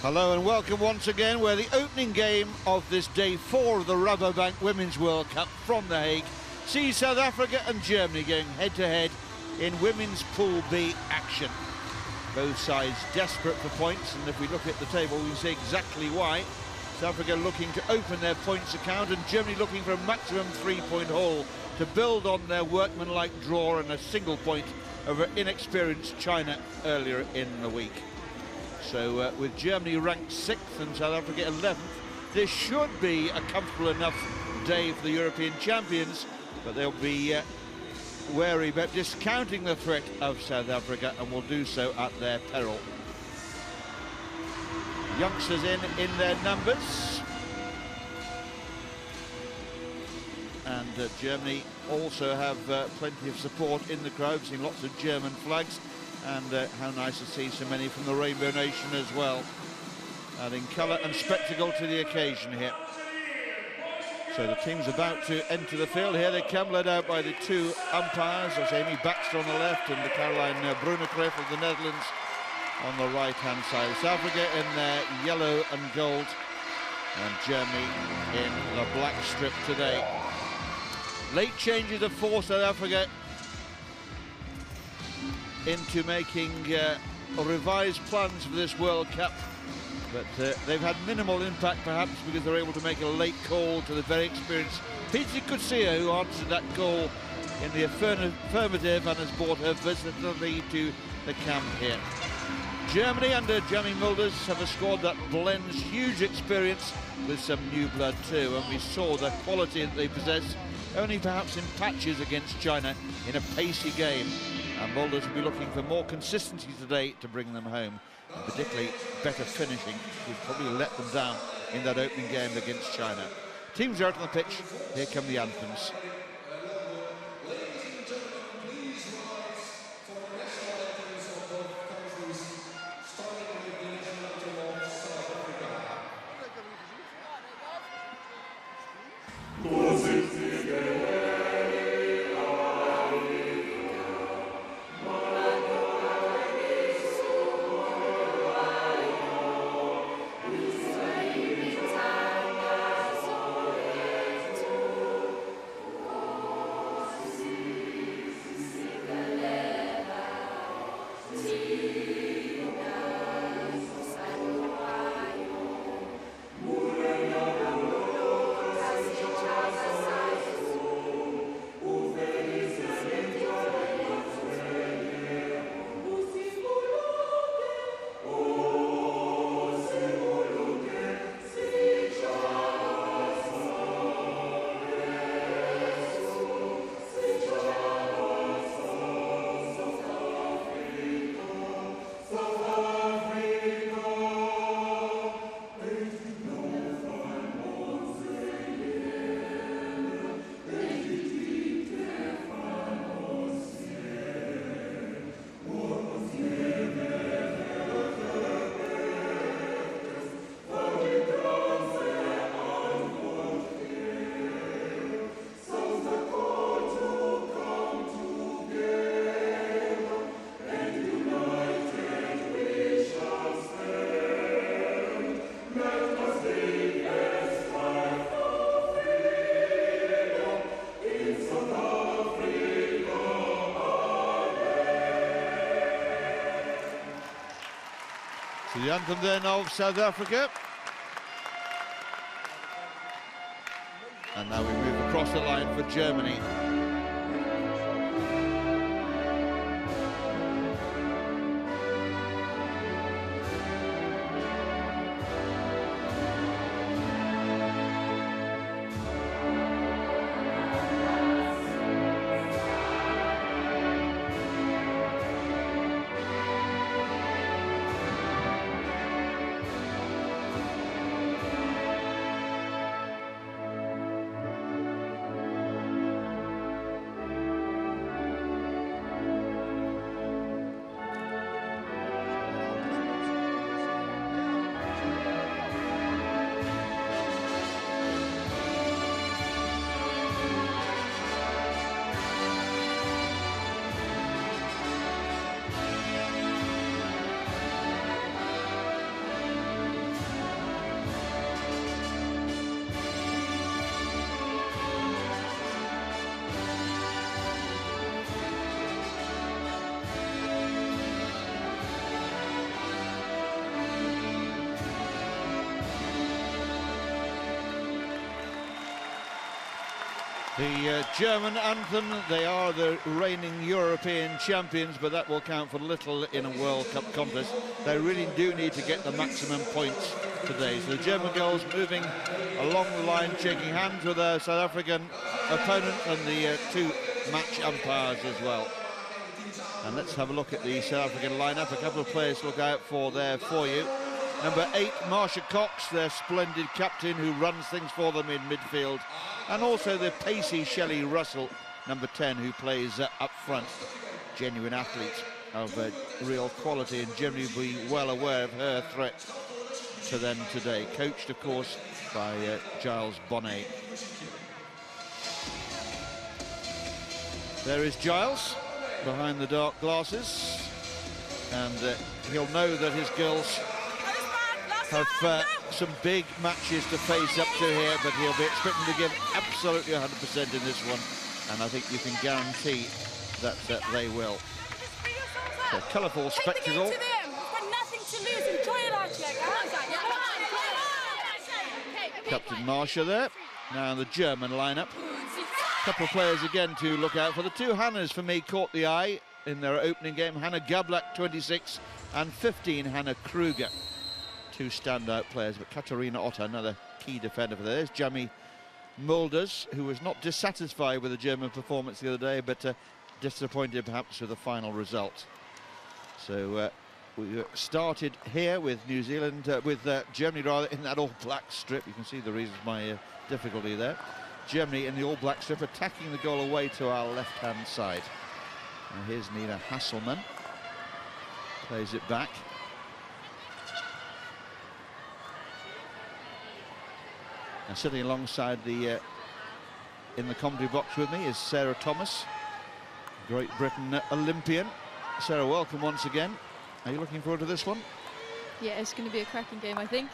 Hello and welcome once again, where the opening game of this day 4 of the Rabobank Women's World Cup from The Hague sees South Africa and Germany going head-to-head in Women's Pool B action. Both sides desperate for points, and if we look at the table, we can see exactly why. South Africa looking to open their points account, and Germany looking for a maximum 3-point haul to build on their workmanlike draw and a single point over inexperienced China earlier in the week. So with Germany ranked 6th and South Africa 11th, this should be a comfortable enough day for the European champions, but they'll be wary about discounting the threat of South Africa, and will do so at their peril. Youngsters in their numbers, and Germany also have plenty of support in the crowd. We've seen lots of German flags, and how nice to see so many from the Rainbow Nation as well, adding colour and spectacle to the occasion here. So the team's about to enter the field. Here they come, led out by the two umpires. There's Amy Baxter on the left and Caroline Brunekreef of the Netherlands on the right-hand side. South Africa in their yellow and gold, and Germany in the black strip today. Late changes have forced South Africa into making revised plans for this World Cup, but they've had minimal impact perhaps because they're able to make a late call to the very experienced Pizzi Kutsia, who answered that call in the affirmative and has brought her versatility to the camp here. Germany under Jamie Mulders have a squad that blends huge experience with some new blood too, and we saw the quality that they possess only perhaps in patches against China in a pacey game. And Mulders will be looking for more consistency today to bring them home, and particularly better finishing, which probably let them down in that opening game against China. Teams are out on the pitch, here come the anthems. The anthem then of South Africa. And now we move across the line for Germany. The German anthem, they are the reigning European champions, but that will count for little in a World Cup contest. They really do need to get the maximum points today. So the German girls moving along the line, shaking hands with their South African opponent and the two match umpires as well. And let's have a look at the South African lineup. A couple of players to look out for there for you. Number 8, Marsha Cox, their splendid captain who runs things for them in midfield. And also the pacey Shelley Russell, number 10, who plays up front. Genuine athlete of real quality, and Germany will be well aware of her threat to them today. Coached, of course, by Giles Bonnet. There is Giles behind the dark glasses, and he'll know that his girls have some big matches to face up to here, but he'll be expecting to give absolutely 100% in this one, and I think you can guarantee that they will. So, colourful spectacle. Captain Marsha there. Now the German lineup. Couple of players again to look out for. The two Hannahs for me caught the eye in their opening game. Hannah Gablak, 26, and 15, Hannah Kruger. Two standout players, but Katarina Otter, another key defender for there. There's Jamie Mulders, who was not dissatisfied with the German performance the other day, but disappointed perhaps with the final result. So we started here with New Zealand, with Germany rather, in that all-black strip. You can see the reasons my difficulty there. Germany in the all-black strip, attacking the goal away to our left-hand side. And here's Nina Hasselmann, plays it back. And sitting alongside the in the commentary box with me is Sarah Thomas, Great Britain Olympian. Sarah, welcome once again. Are you looking forward to this one? Yeah, it's going to be a cracking game, I think.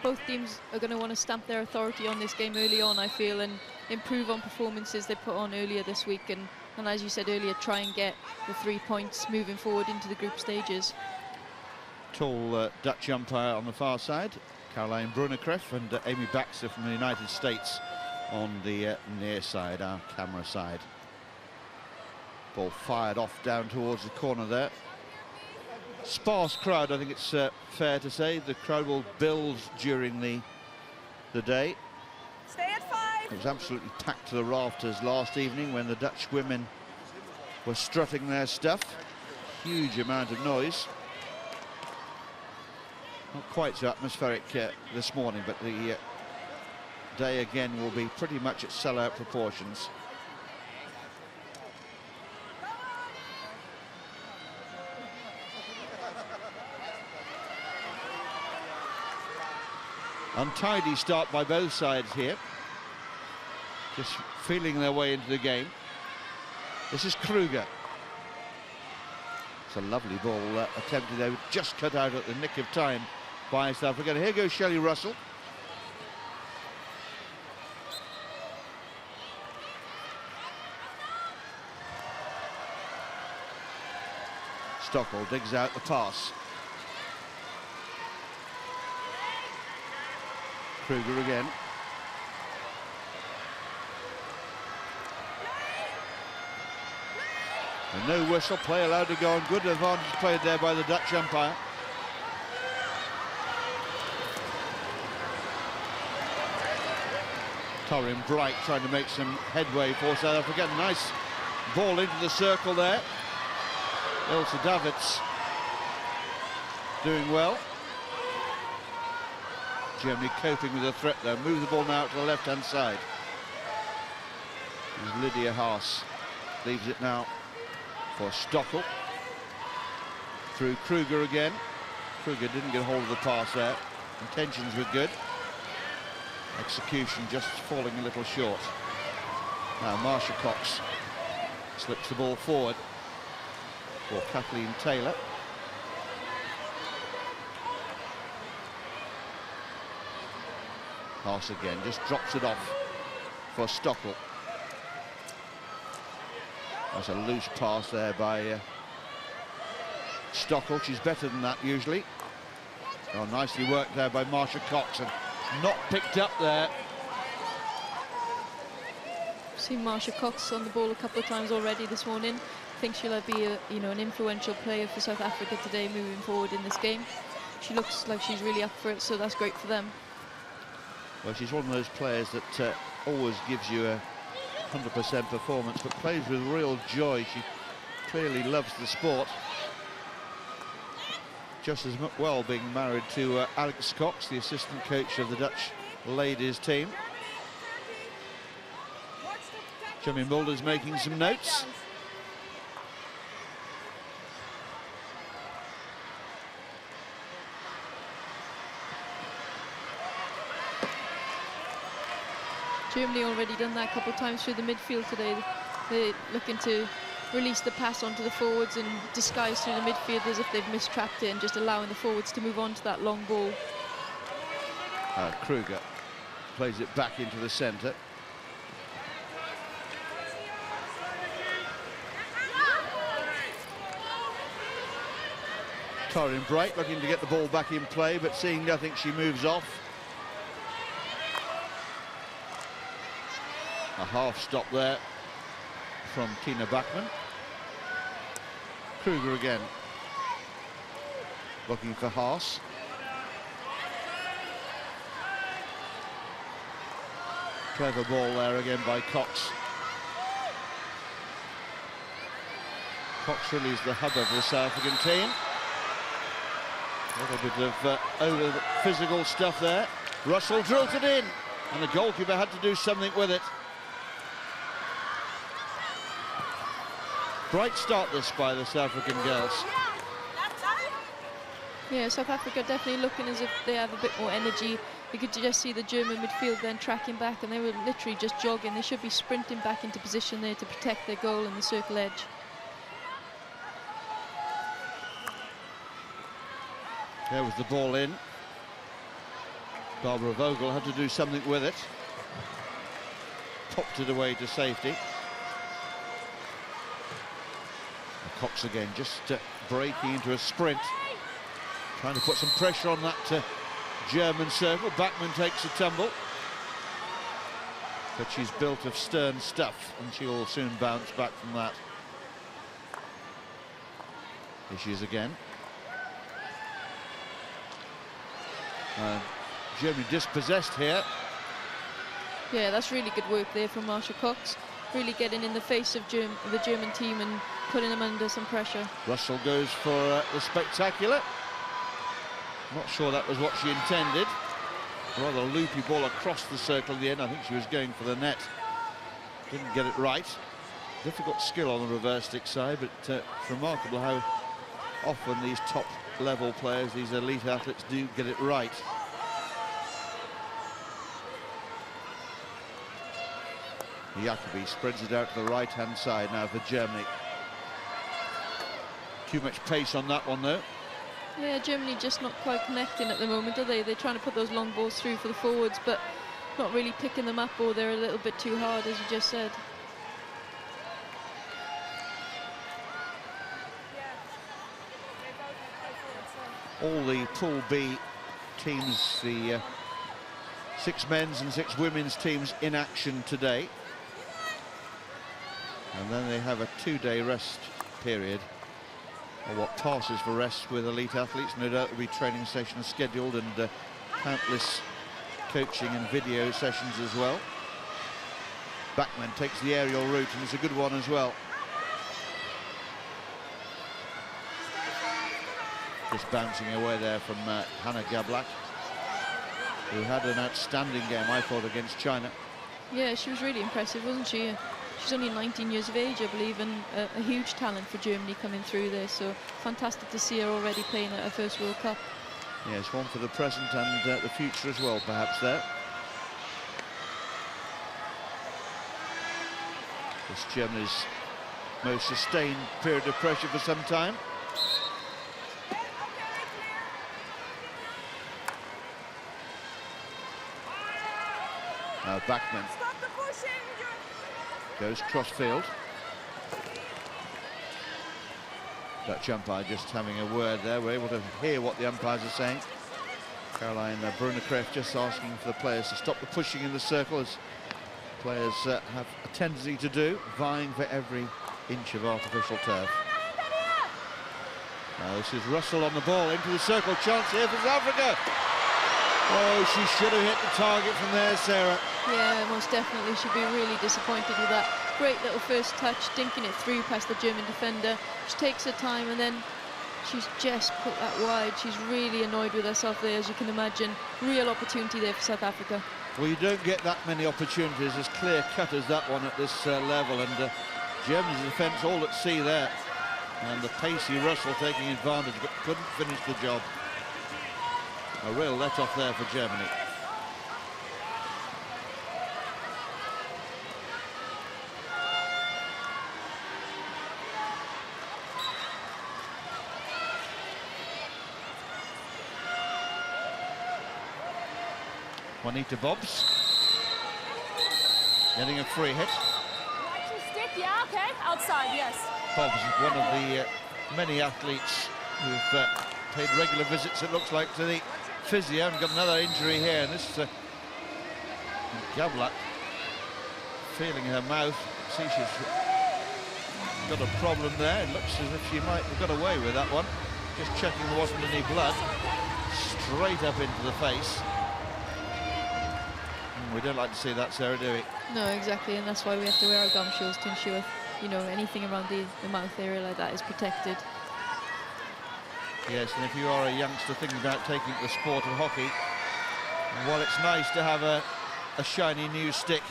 Both teams are going to want to stamp their authority on this game early on, I feel, and improve on performances they put on earlier this week, and as you said earlier, try and get the 3 points moving forward into the group stages. Tall Dutch umpire on the far side, Caroline Brunnerkreff, and Amy Baxter from the United States on the near side, our camera side. Ball fired off down towards the corner there. Sparse crowd, I think it's fair to say. The crowd will build during the day. Stay at 5. It was absolutely packed to the rafters last evening when the Dutch women were strutting their stuff. Huge amount of noise. Not quite so atmospheric this morning, but the day again will be pretty much at sellout proportions. Untidy start by both sides here. Just feeling their way into the game. This is Kruger. It's a lovely ball attempted there, just cut out at the nick of time by South Africa. Here goes Shelley Russell. Stockwell digs out the pass. Kruger again. And no whistle, play allowed to go on. Good advantage played there by the Dutch umpire. Torin Bright trying to make some headway for South Africa. Nice ball into the circle there. Ilse Davids doing well. Germany coping with the threat there. Move the ball now to the left-hand side. There's Lydia Haas. Leaves it now for Stockwell. Through Kruger again. Kruger didn't get hold of the pass there. Intentions were good. Execution just falling a little short. Now Marsha Cox slips the ball forward for Kathleen Taylor. Pass again, just drops it off for Stockwell. That's a loose pass there by Stockwell. She's better than that usually. Oh, nicely worked there by Marsha Cox, and not picked up there. I've seen Marsha Cox on the ball a couple of times already this morning. I think she'll be an influential player for South Africa today moving forward in this game. She looks like she's really up for it, so that's great for them. Well, she's one of those players that always gives you a 100% performance, but plays with real joy. She clearly loves the sport. Just as well being married to Alex Cox, the assistant coach of the Dutch ladies team. Jimmy Mulder's making some notes. Germany already done that a couple of times through the midfield today. They're looking to release the pass onto the forwards and disguise through the midfield as if they've mistracked it, and just allowing the forwards to move on to that long ball. Kruger plays it back into the centre. Torin Bright looking to get the ball back in play, but seeing nothing, she moves off. A half stop there from Tina Bachmann. Kruger again. looking for Haas. Clever ball there again by Cox. Cox really is the hub of the South African team. A little bit of over physical stuff there. Russell drilled it in, and the goalkeeper had to do something with it. Bright start this by the South African girls. Yeah, South Africa definitely looking as if they have a bit more energy. You could just see the German midfield then tracking back, and they were literally just jogging. They should be sprinting back into position there to protect their goal in the circle edge. There was the ball in. Barbara Vogel had to do something with it. Popped it away to safety. Cox again, just breaking into a sprint. Trying to put some pressure on that German circle. Backman takes a tumble. But she's built of stern stuff, and she'll soon bounce back from that. Here she is again. Germany dispossessed here. Yeah, that's really good work there from Marsha Cox. Really getting in the face of the German team and putting them under some pressure. Russell goes for the spectacular. Not sure that was what she intended. Rather loopy ball across the circle in the end. I think she was going for the net. Didn't get it right. Difficult skill on the reverse stick side, but it's remarkable how often these top level players, these elite athletes, do get it right. Jacobi spreads it out to the right-hand side now for Germany. Too much pace on that one, though. Yeah, Germany just not quite connecting at the moment, are they? They're trying to put those long balls through for the forwards, but not really picking them up, or they're a little bit too hard, as you just said. All the Pool B teams, the 6 men's and 6 women's teams in action today. And then they have a 2-day rest period, or what passes for rest with elite athletes. No doubt there'll be training sessions scheduled, and countless coaching and video sessions as well. Backman takes the aerial route, and it's a good one as well. Just bouncing away there from Hannah Gablak, who had an outstanding game, I thought, against China. Yeah, she was really impressive, wasn't she? She's only 19 years of age, I believe, and a huge talent for Germany coming through there. So fantastic to see her already playing at her first World Cup. Yes, one for the present and the future as well, perhaps, there. This Germany's most sustained period of pressure for some time. Now Backman goes cross-field. Dutch umpire just having a word there. We're able to hear what the umpires are saying. Caroline Brunekreeft just asking for the players to stop the pushing in the circle, as players have a tendency to do, vying for every inch of artificial turf. Now this is Russell on the ball, into the circle, chance here for South Africa. Oh, she should have hit the target from there, Sarah. Yeah, most definitely. She'd be really disappointed with that. Great little first touch, dinking it through past the German defender. She takes her time, and then she's just put that wide. She's really annoyed with herself there, as you can imagine. Real opportunity there for South Africa. Well, you don't get that many opportunities as clear-cut as that one at this level, and Germany's defence all at sea there. And the pacey Russell taking advantage, but couldn't finish the job. A real let-off there for Germany. Juanita Bobs getting a free hit. Stick, yeah, okay, outside, yes. Bobs is one of the many athletes who've paid regular visits, it looks like, to the physio, and got another injury here. And this is Gablak feeling her mouth. See, she's got a problem there. It looks as if she might have got away with that one. Just checking there wasn't any blood. Straight up into the face. We don't like to see that, Sarah, do we? No, exactly, and that's why we have to wear our gum shields to ensure, you know, anything around the mouth area like that is protected. Yes, and if you are a youngster thinking about taking the sport of hockey, while it's nice to have a shiny new stick,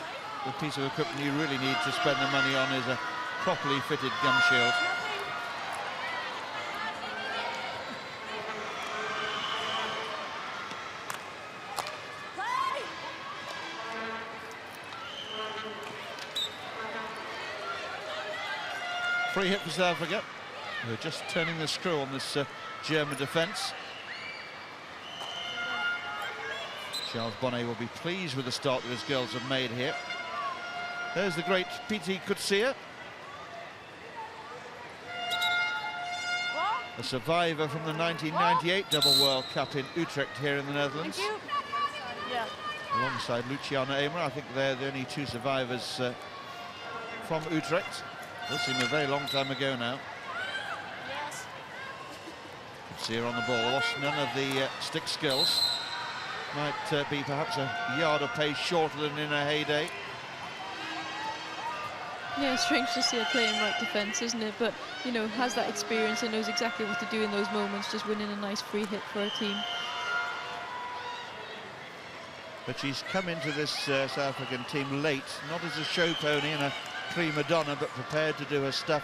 the piece of equipment you really need to spend the money on is a properly fitted gum shield. Free hit for South Africa. They're just turning the screw on this German defence. Charles Bonnet will be pleased with the start that his girls have made here. There's the great Pietie Kutsia, a survivor from the 1998 Double World Cup in Utrecht here in the Netherlands. Thank you. Yeah. Alongside Luciana Emer, I think they're the only two survivors from Utrecht. Does seem a very long time ago now. Yes. Kutsia on the ball, lost none of the stick skills. Might be perhaps a yard of pace shorter than in her heyday. Yeah, it's strange to see her playing right defence, isn't it? But, you know, has that experience and knows exactly what to do in those moments, just winning a nice free hit for her team. But she's come into this South African team late, not as a show pony and a prima donna, but prepared to do her stuff,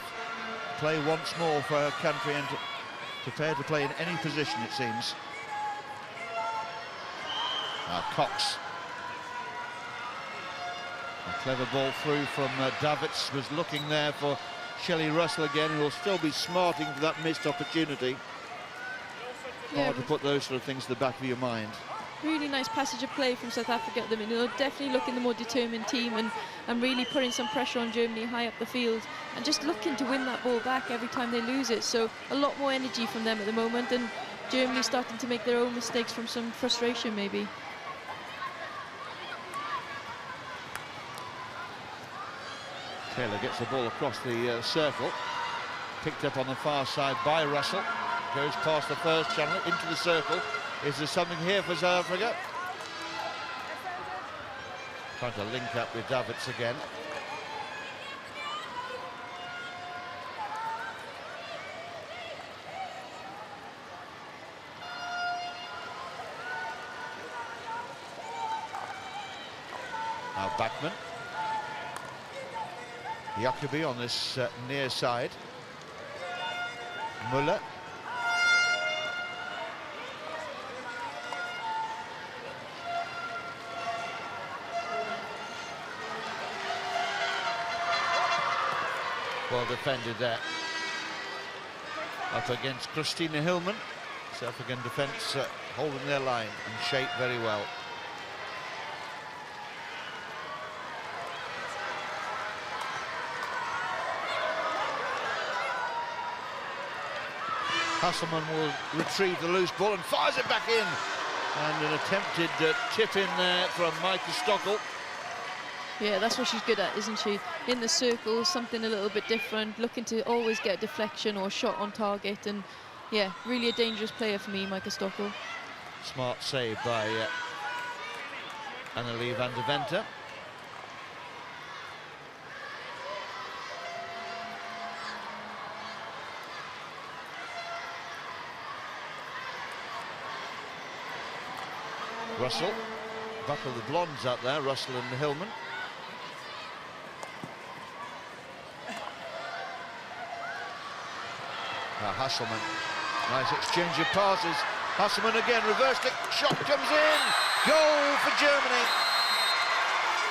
play once more for her country, and prepared to play in any position, it seems. Cox. A clever ball through from Davids, was looking there for Shelley Russell again, who will still be smarting for that missed opportunity. Yeah, Hard to put those sort of things to the back of your mind. Really nice passage of play from South Africa at the minute. They're definitely looking the more determined team and really putting some pressure on Germany high up the field and just looking to win that ball back every time they lose it. So a lot more energy from them at the moment, and Germany starting to make their own mistakes from some frustration maybe. Taylor gets the ball across the circle, picked up on the far side by Russell, goes past the first channel into the circle. Is there something here for South Africa? Trying to link up with Davids again. Now Backman. Jacobi on this near side. Muller. Well defended there. Up against Christina Hillman. South African defence holding their line in shape very well. Hasselman will retrieve the loose ball and fires it back in. And an attempted tip in there from Micah Stockel. Yeah, that's what she's good at, isn't she? In the circle, something a little bit different, looking to always get a deflection or a shot on target. And yeah, really a dangerous player for me, Micah Stockel. Smart save by Annelie van der Venter. Russell, battle of the blondes out there, Russell and Hillman. Hasselman, nice exchange of passes. Hasselman again, reverse kick, shot comes in, goal for Germany.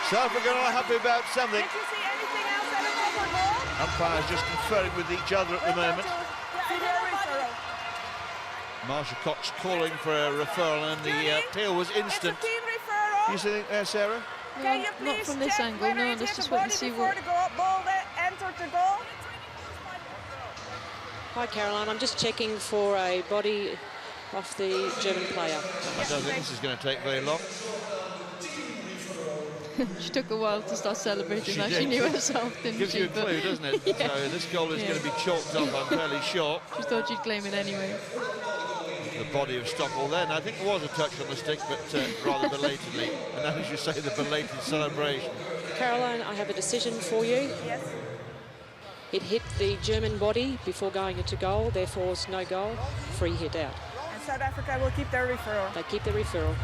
South Africa are happy about something. Did you see anything else at the goal? Umpires just conferring with each other at the moment. Marsha Cox calling for a referral, and the appeal was instant. You see there, Sarah? No, not from this angle, no, let's just wait and see what... Hi Caroline, I'm just checking for a body off the German player. I don't think this is going to take very long. She took a while to start celebrating that. She knew herself, didn't Gives she? you a clue, doesn't it? Yeah. So this goal is Yeah. going to be chalked up, I'm fairly sure. She thought she'd claim it anyway. The body of Stockwell then. I think there was a touch on the stick, but rather belatedly. And as you say, the belated celebration. Caroline, I have a decision for you. Yes. It hit the German body before going into goal, therefore it's no goal, free hit out. And South Africa will keep their referral. They keep the referral.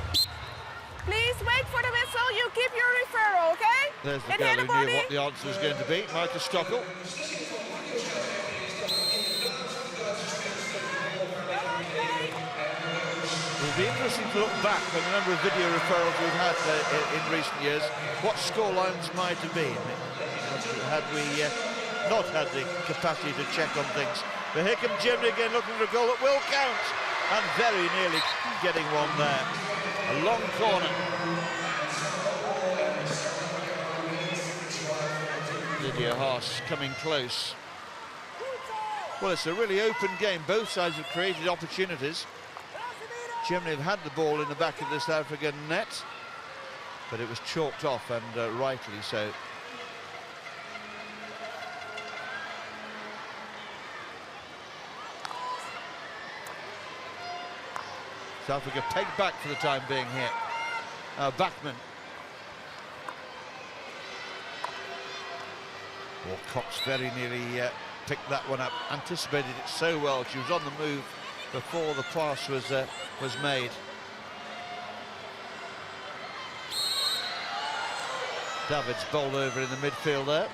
Please wait for the whistle. You keep your referral, okay? There's the And girl hit who the knew body. what the answer was going to be, Michael Stockwell. It'll be interesting to look back on the number of video referrals we've had in recent years, what scorelines might have been had we not had the capacity to check on things. But here comes Germany again looking for a goal that will count, and very nearly getting one there. A long corner. Lydia Haas coming close. Well, it's a really open game. Both sides have created opportunities. Germany have had the ball in the back of the South African net, but it was chalked off, and rightly so. South Africa pegged back for the time being here. Backman. Well, Cox very nearly picked that one up, anticipated it so well. She was on the move before the pass was made. Davids bowled over in the midfield there.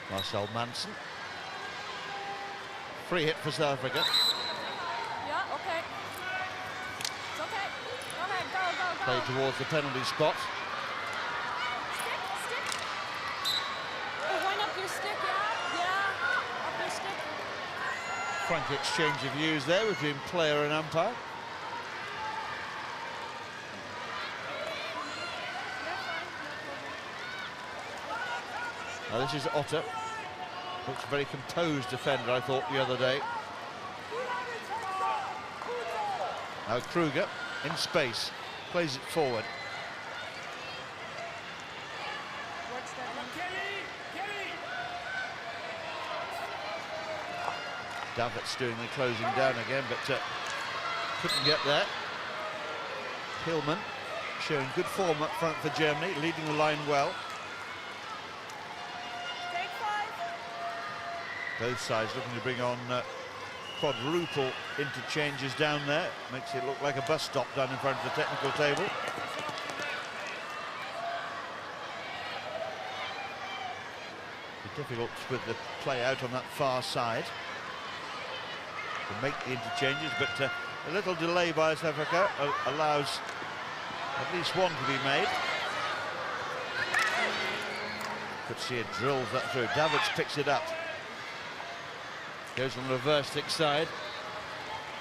Marcel Manson. Free hit for South Africa. Yeah, okay. It's okay. Go ahead, go. Played towards the penalty spot. Stick. Oh, wind up your stick, yeah. Up your stick. Frank exchange of views there between player and umpire. Now this is Otter. Looks a very composed defender, I thought, the other day. Now Kruger in space, plays it forward. What's that one? Davids doing the closing down again, but couldn't get there. Hillman showing good form up front for Germany, leading the line well. Take 5. Both sides looking to bring on quadruple interchanges down there. Makes it look like a bus stop down in front of the technical table. Be difficult with the play out on that far side to make the interchanges, but a little delay by South Africa allows at least one to be made. Could see it drills that through. Davids picks it up. Goes on the reverse stick side.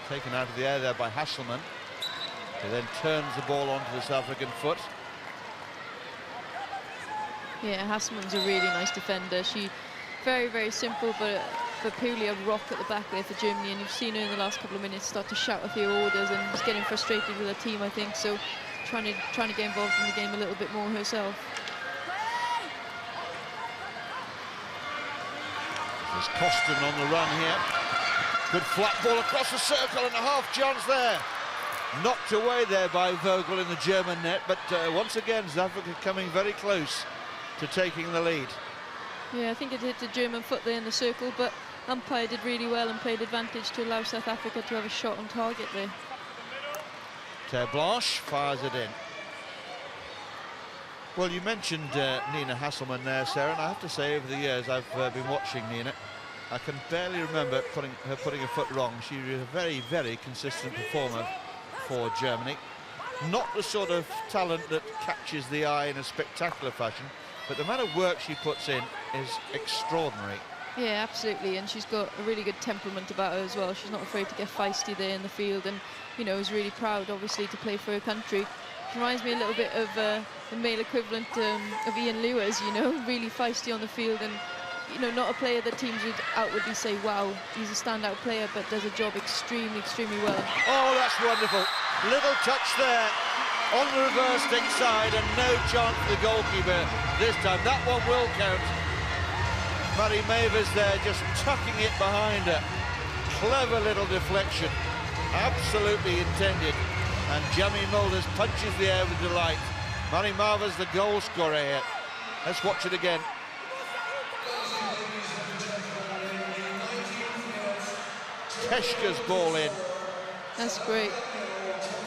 Taken out of the air there by Hasselman, who then turns the ball onto the South African foot. Yeah, Hasselman's a really nice defender. She very, very simple, but purely a rock at the back there for Germany. And you've seen her in the last couple of minutes start to shout a few orders and just getting frustrated with her team, I think. So trying to get involved in the game a little bit more herself. There's Costin on the run here. Good flat ball across the circle and a half chance there. Knocked away there by Vogel in the German net, but once again South Africa coming very close to taking the lead. Yeah, I think it hit the German foot there in the circle, but umpire did really well and played advantage to allow South Africa to have a shot on target there. Terre Blanche fires it in. Well, you mentioned Nina Hasselman there, Sarah, and I have to say over the years I've been watching Nina. I can barely remember her putting a foot wrong. She was a very, very consistent performer for Germany. Not the sort of talent that catches the eye in a spectacular fashion, but the amount of work she puts in is extraordinary. Yeah, absolutely, and she's got a really good temperament about her as well. She's not afraid to get feisty there in the field, and you know, is really proud, obviously, to play for her country. reminds me a little bit of the male equivalent of Ian Lewis, you know, really feisty on the field, and you know, not a player that teams would outwardly say, wow, he's a standout player, but does a job extremely, extremely well. Oh, that's wonderful. Little touch there on the reverse stick side, and no chance for the goalkeeper this time. That one will count. Mary Mavis there just tucking it behind her. Clever little deflection, absolutely intended. And Jamie Mulders punches the air with delight. Mary Mavis, the goal scorer here. Let's watch it again. Teshka's ball in. That's great.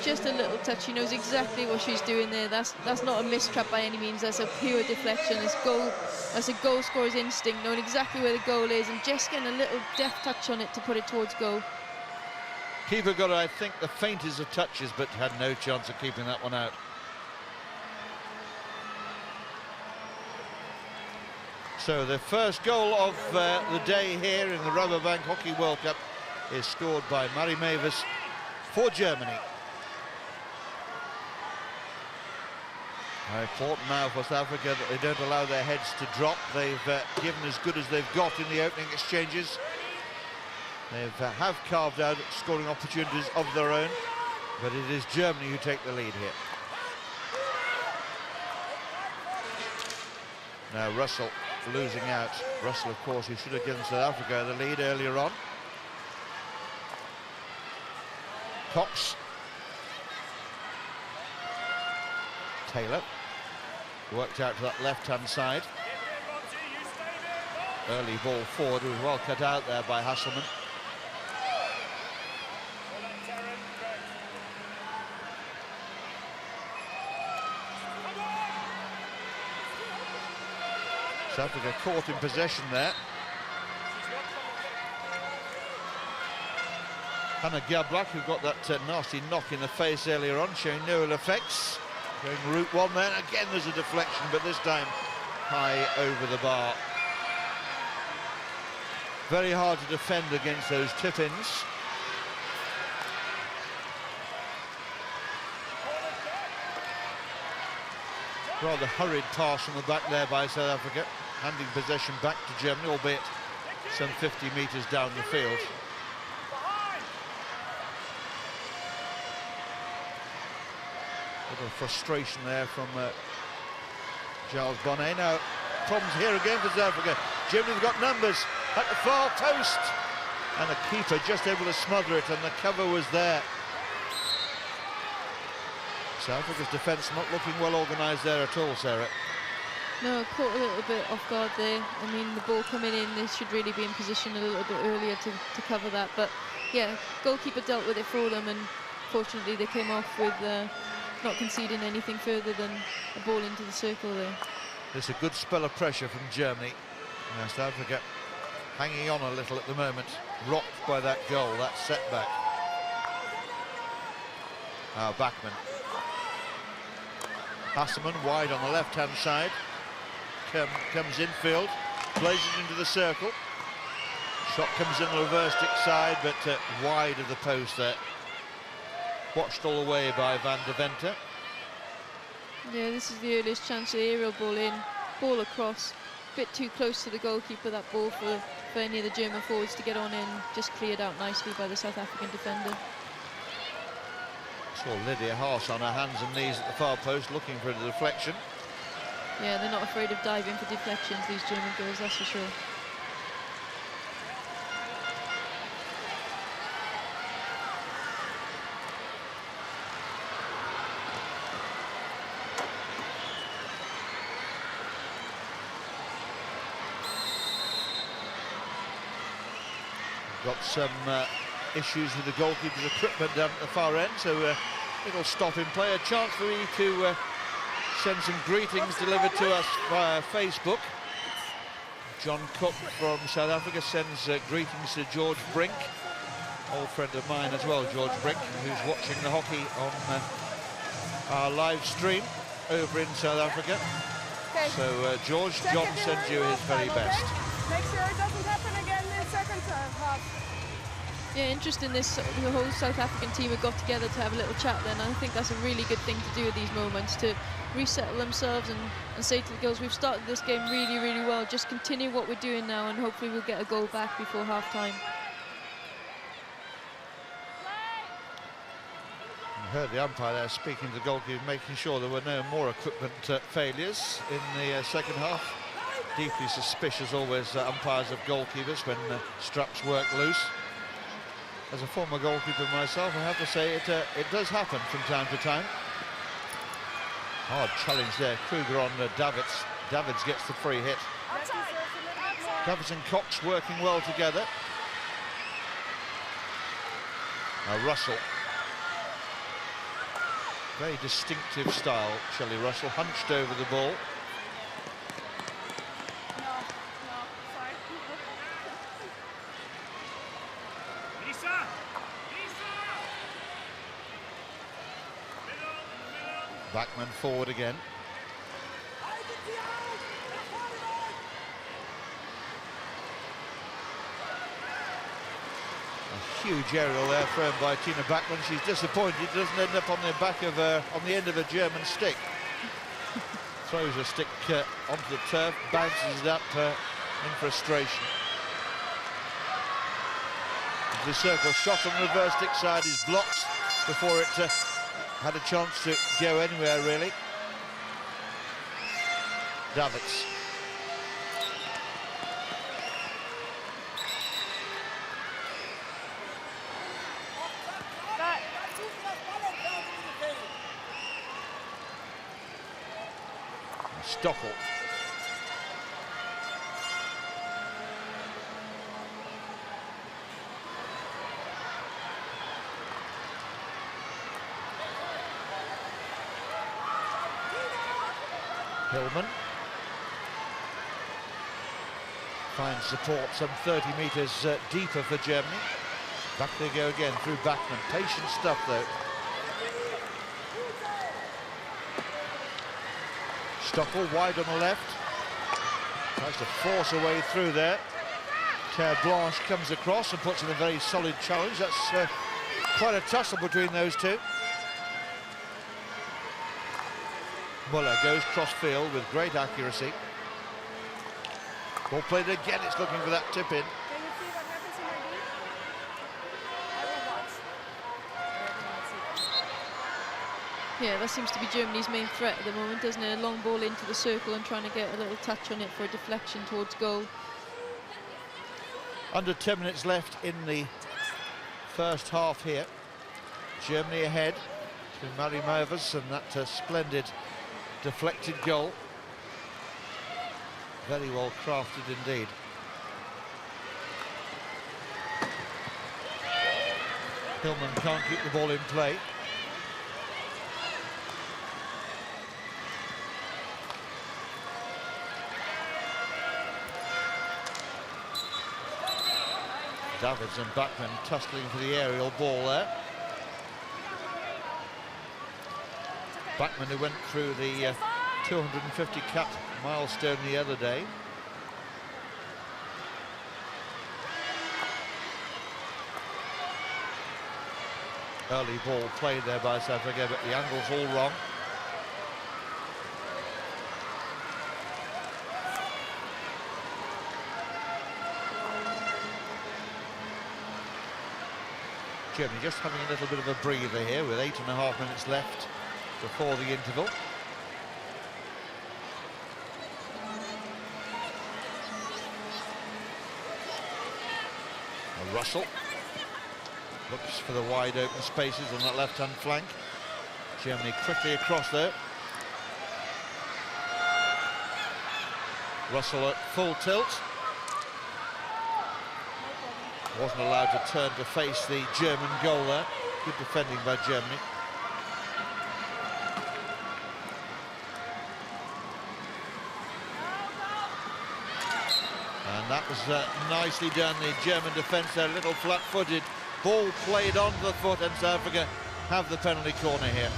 Just a little touch. She knows exactly what she's doing there. That's not a mistrap by any means. That's a pure deflection. That's a goal scorer's instinct, knowing exactly where the goal is and just getting a little deft touch on it to put it towards goal. Keeper got, I think, the faintest of touches, but had no chance of keeping that one out. So the first goal of the day here in the Rabobank Hockey World Cup is scored by Mary Mavis for Germany. Important now for South Africa that they don't allow their heads to drop. They've given as good as they've got in the opening exchanges. They've have carved out scoring opportunities of their own, but it is Germany who take the lead here. Now Russell losing out. Russell, of course, who should have given South Africa the lead earlier on. Cox. Taylor worked out to that left-hand side. Early ball forward, was well cut out there by Hasselman. South Africa caught in possession there. Hannah Gablak, who got that nasty knock in the face earlier on, showing no ill effects. Going route one there, again there's a deflection, but this time high over the bar. Very hard to defend against those tip-ins. Rather hurried pass from the back there by South Africa, handing possession back to Germany, albeit some 50 metres down the field. Little frustration there from Giles Bonnet. Now, problems here again for South Africa. Germany's got numbers at the far post, and the keeper just able to smother it, and the cover was there. South Africa's defence not looking well organised there at all, Sarah. No, caught a little bit off guard there. I mean, the ball coming in, they should really be in position a little bit earlier to cover that. But yeah, goalkeeper dealt with it for them, and fortunately they came off with not conceding anything further than a ball into the circle there. There's a good spell of pressure from Germany. Now South Africa hanging on a little at the moment, rocked by that goal, that setback. Now Backman. Hasselman wide on the left-hand side. Comes infield, plays it into the circle. Shot comes in the reverse stick side, but wide of the post there. Watched all the way by Van de Venter. Yeah, this is the earliest chance of the aerial ball in, ball across. A bit too close to the goalkeeper, that ball for any of the German forwards to get on in. Just cleared out nicely by the South African defender. Saw Lydia Haas on her hands and knees at the far post looking for a deflection. Yeah, they're not afraid of diving for deflections, these German girls, that's for sure. Got some issues with the goalkeeper's equipment down at the far end, so it'll stop in play. A chance for me to send some greetings delivered to us via Facebook. John Cook from South Africa sends greetings to George Brink, old friend of mine as well, George Brink, who's watching the hockey on our live stream over in South Africa. Okay. So George, John sends you his very best. Make sure it doesn't happen again in second half. Yeah, interesting. The whole South African team have got together to have a little chat then. I think that's a really good thing to do at these moments, to resettle themselves and say to the girls, we've started this game really, really well. Just continue what we're doing now and hopefully we'll get a goal back before half-time. You heard the umpire there speaking to the goalkeeper, making sure there were no more equipment failures in the second half. Deeply suspicious always umpires of goalkeepers when straps work loose. As a former goalkeeper myself, I have to say it does happen from time to time. Hard challenge there, Kruger on Davids. Davids gets the free hit. Davids and Cox working well together. Now Russell. Very distinctive style, Shelley Russell, hunched over the ball. Backman forward again. A huge aerial there thrown by Tina Backman. She's disappointed it doesn't end up on the back of on the end of a German stick. Throws her stick onto the turf, bounces it up in frustration. The circle shot on the reverse stick side is blocked before it had a chance to go anywhere, really. Davids. Stockel. Hillman finds support some 30 metres deeper for Germany. Back they go again through Backman. Patient stuff though. Stockel wide on the left. Tries to force a way through there. Terre Blanche comes across and puts in a very solid challenge. That's quite a tussle between those two. Muller goes cross-field with great accuracy. Ball played again, it's looking for that tip in. Yeah, that seems to be Germany's main threat at the moment, doesn't it? A long ball into the circle and trying to get a little touch on it for a deflection towards goal. Under 10 minutes left in the first half here. Germany ahead through Mari Movers and that splendid deflected goal. Very well crafted indeed. Hillman can't keep the ball in play. Davids and Backman tussling for the aerial ball there. Backman, who went through the 250 cap milestone the other day. Early ball played there by South Africa, but the angle's all wrong. Germany just having a little bit of a breather here with 8.5 minutes left before the interval. Russell looks for the wide open spaces on that left-hand flank. Germany quickly across there. Russell at full tilt. Wasn't allowed to turn to face the German goal there. Good defending by Germany. And that was nicely done, the German defence there, a little flat-footed. Ball played onto the foot and South Africa have the penalty corner here.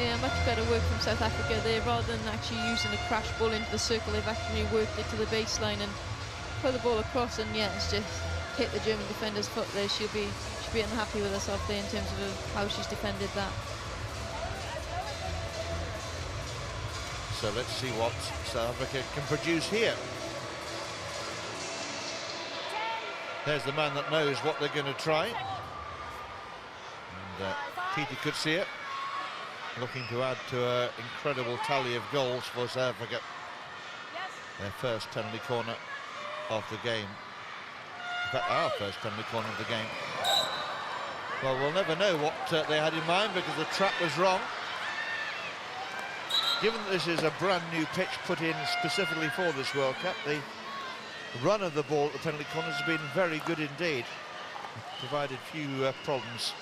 Yeah, much better work from South Africa there. Rather than actually using a crash ball into the circle, they've actually worked it to the baseline and put the ball across, and yeah, it's just hit the German defender's foot there, she'll be unhappy with herself there in terms of how she's defended that. So let's see what South Africa can produce here. There's the man that knows what they're going to try. And Peter could see it. Looking to add to an incredible tally of goals for South Africa. Their first penalty corner of the game. In fact, our first penalty corner of the game. Well, we'll never know what they had in mind because the trap was wrong. Given that this is a brand new pitch put in specifically for this World Cup, the run of the ball at the penalty corners has been very good indeed. Provided few problems.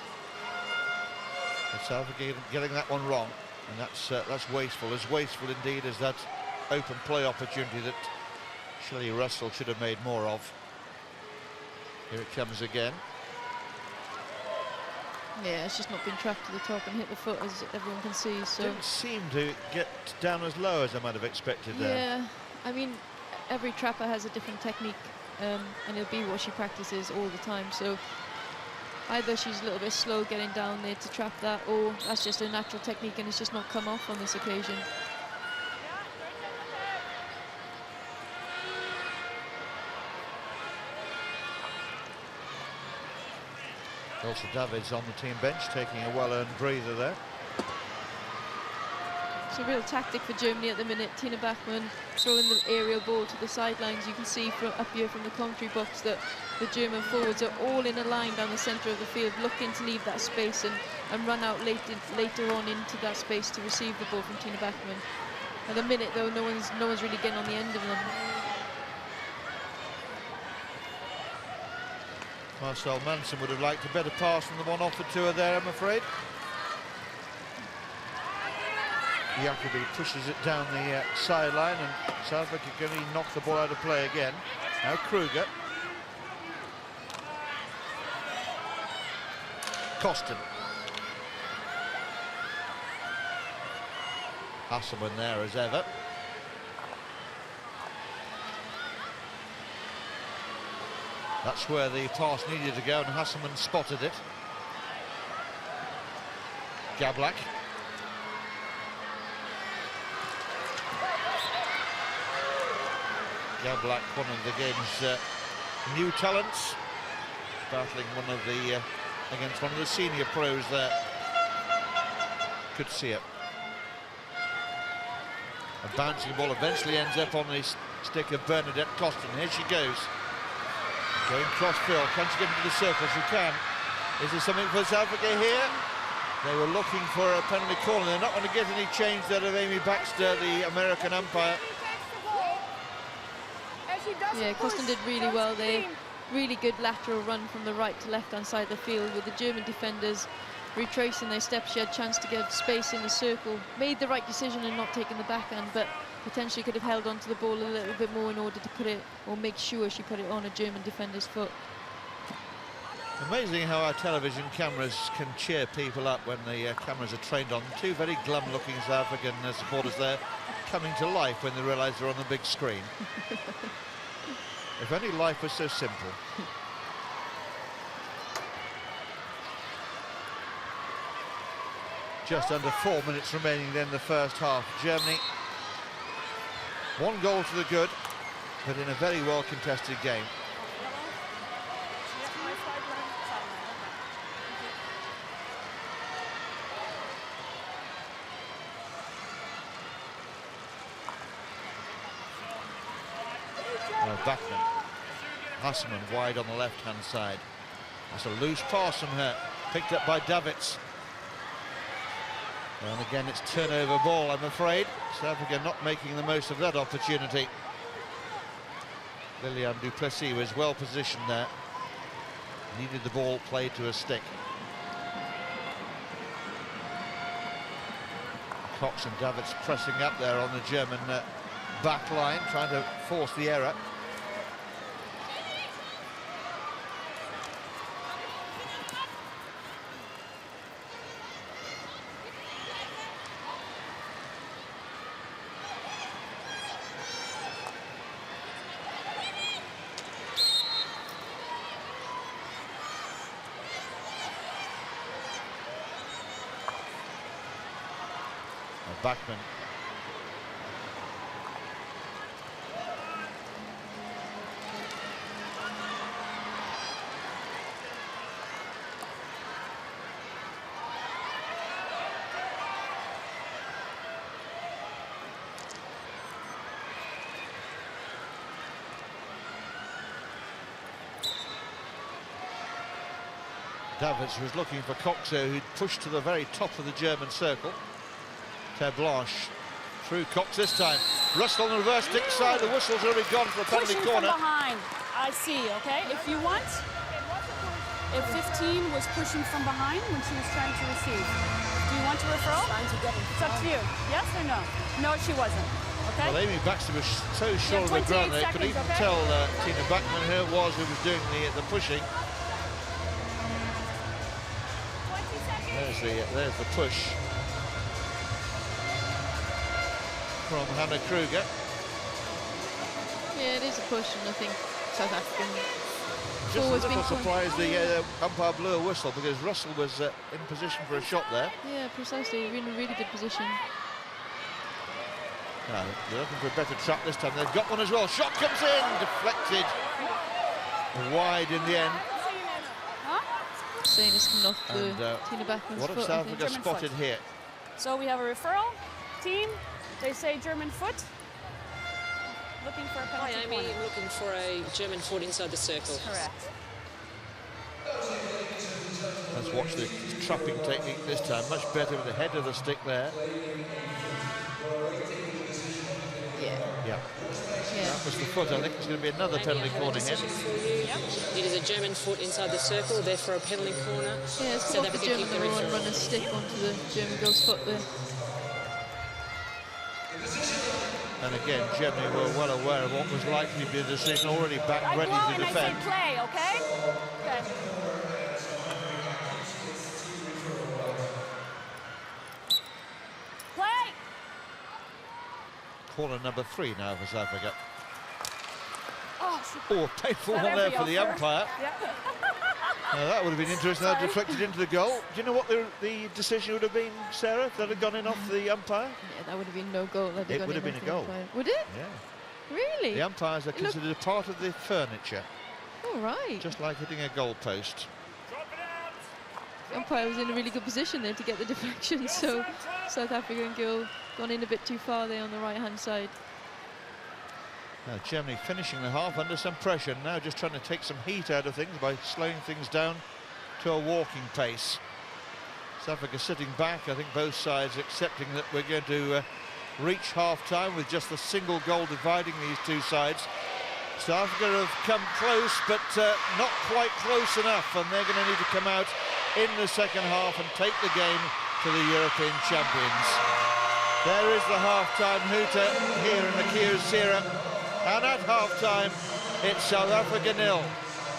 But South Africa getting that one wrong, and that's wasteful. As wasteful indeed as that open play opportunity that Shelley Russell should have made more of. Here it comes again. Yeah, it's just not been trapped to the top and hit the foot, as everyone can see. So didn't seem to get down as low as I might have expected there. Yeah, I mean, every trapper has a different technique, and it'll be what she practices all the time. So either she's a little bit slow getting down there to trap that, or that's just a natural technique and it's just not come off on this occasion. Also David's on the team bench, taking a well-earned breather there. It's a real tactic for Germany at the minute. Tina Bachmann throwing the aerial ball to the sidelines. You can see from up here from the commentary box that the German forwards are all in a line down the centre of the field, looking to leave that space and run out later on into that space to receive the ball from Tina Bachmann. At the minute, though, no one's really getting on the end of them. Marcel Manson would have liked a better pass than the one offered to her there, I'm afraid. Jacobi pushes it down the sideline, and South Africa can really knock the ball out of play again. Now Kruger. Costin. Hasselman there as ever. That's where the pass needed to go, and Hasselman spotted it. Gablak. Gablak, one of the game's new talents, battling against one of the senior pros there. Could see it. A bouncing ball eventually ends up on the stick of Bernadette Costin. Here she goes. Going cross-field, can she get into the circle? She can. Is there something for South Africa here? They were looking for a penalty corner. They're not going to get any change out of Amy Baxter, the American umpire. Yeah, Costin did really well there. Really good lateral run from the right to left-hand side of the field with the German defenders retracing their steps. She had a chance to get space in the circle. Made the right decision in not taking the backhand, but potentially could have held on to the ball a little bit more in order to put it, or make sure she put it on a German defender's foot. Amazing how our television cameras can cheer people up when the cameras are trained on them. Two very glum-looking South African supporters there coming to life when they realise they're on the big screen. If only life was so simple. Just under 4 minutes remaining then the first half. Germany, one goal to the good, but in a very well contested game. Bachmann. Hasselman wide on the left-hand side. That's a loose pass from her, picked up by Davids. And again, it's turnover ball, I'm afraid. South Africa not making the most of that opportunity. Liliane du Plessis was well positioned there. Needed the ball played to a stick. Cox and Davids pressing up there on the German back line, trying to force the error. Bachmann. Davids was looking for Coxer, who'd pushed to the very top of the German circle. Ted Blanche through Cox this time. Russell on the reverse stick side. The whistle's already gone for a penalty corner. Pushing from behind. I see, okay? If you want, if 15 was pushing from behind when she was trying to receive. Do you want a referral? It's up to you. Yes or no? No, she wasn't. Okay? Well, Amy Baxter was so sure of the ground there. Could even tell Tina Bachmann who it was who was doing the pushing. There's the push from Hannah Kruger. Yeah, it is a push, and I think South African Just a forwards little been surprised the umpire blew a whistle because Russell was in position for a shot there. Yeah, precisely. We're in a really good position. Now, they're looking for a better trap this time. They've got one as well. Shot comes in, deflected wide in the end. Saying it's coming off the Tina Bachmann's what have foot. South Africa spotted here? So we have a referral. Team, they say German foot. Looking for a penalty Hi, Amy. corner. Looking for a German foot inside the circle. Correct. Let's watch the trapping technique this time. Much better with the head of the stick there. Yeah. That was the foot. I think it's going to be another penalty corner here. It is a German foot inside the circle, there for a penalty corner. Yeah, it's come off the German number one runner's stick onto the German girl's foot there. And again, Germany were well aware of what was likely to be a decision, already back ready to defend. I say play, okay? Okay. Play! Corner number 3 now for South Africa. Oh, a painful one there for the umpire. Now that would have been interesting. That deflected into the goal. Do you know what the decision would have been, Sarah, if that had gone in off the umpire? Yeah, that would have been no goal. It would have been a goal. Would it? Yeah. Really? The umpires are considered a part of the furniture. All right. Just like hitting a goal post. The umpire was in a really good position there to get the deflection, so South African girl gone in a bit too far there on the right-hand side. Now Germany finishing the half under some pressure, now just trying to take some heat out of things by slowing things down to a walking pace. South Africa sitting back, I think both sides accepting that we're going to reach half-time with just a single goal dividing these two sides. South Africa have come close, but not quite close enough, and they're going to need to come out in the second half and take the game to the European champions. There is the half-time hooter here in the Kiosera. And at half-time, it's South Africa 0,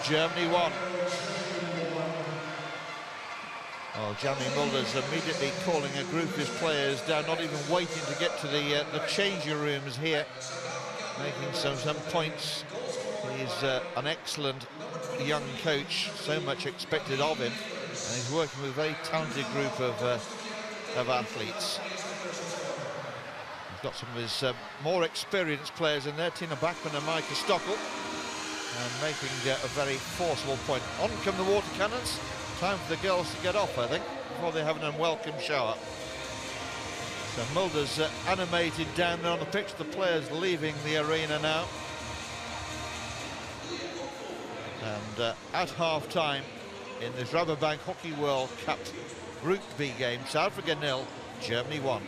Germany 1. Well, Jamie Mulder's immediately calling a group of his players down, not even waiting to get to the changing rooms here, making some points. He's an excellent young coach, so much expected of him, and he's working with a very talented group of athletes. Got some of his more experienced players in there, Tina Bachmann and Micah Stockel, and making a very forcible point. On come the water cannons. Time for the girls to get off, I think, before they have an unwelcome shower. So Mulder's animated down there on the pitch. The players leaving the arena now. And at half-time in this Rabobank Hockey World Cup Group B game, South Africa 0, Germany 1.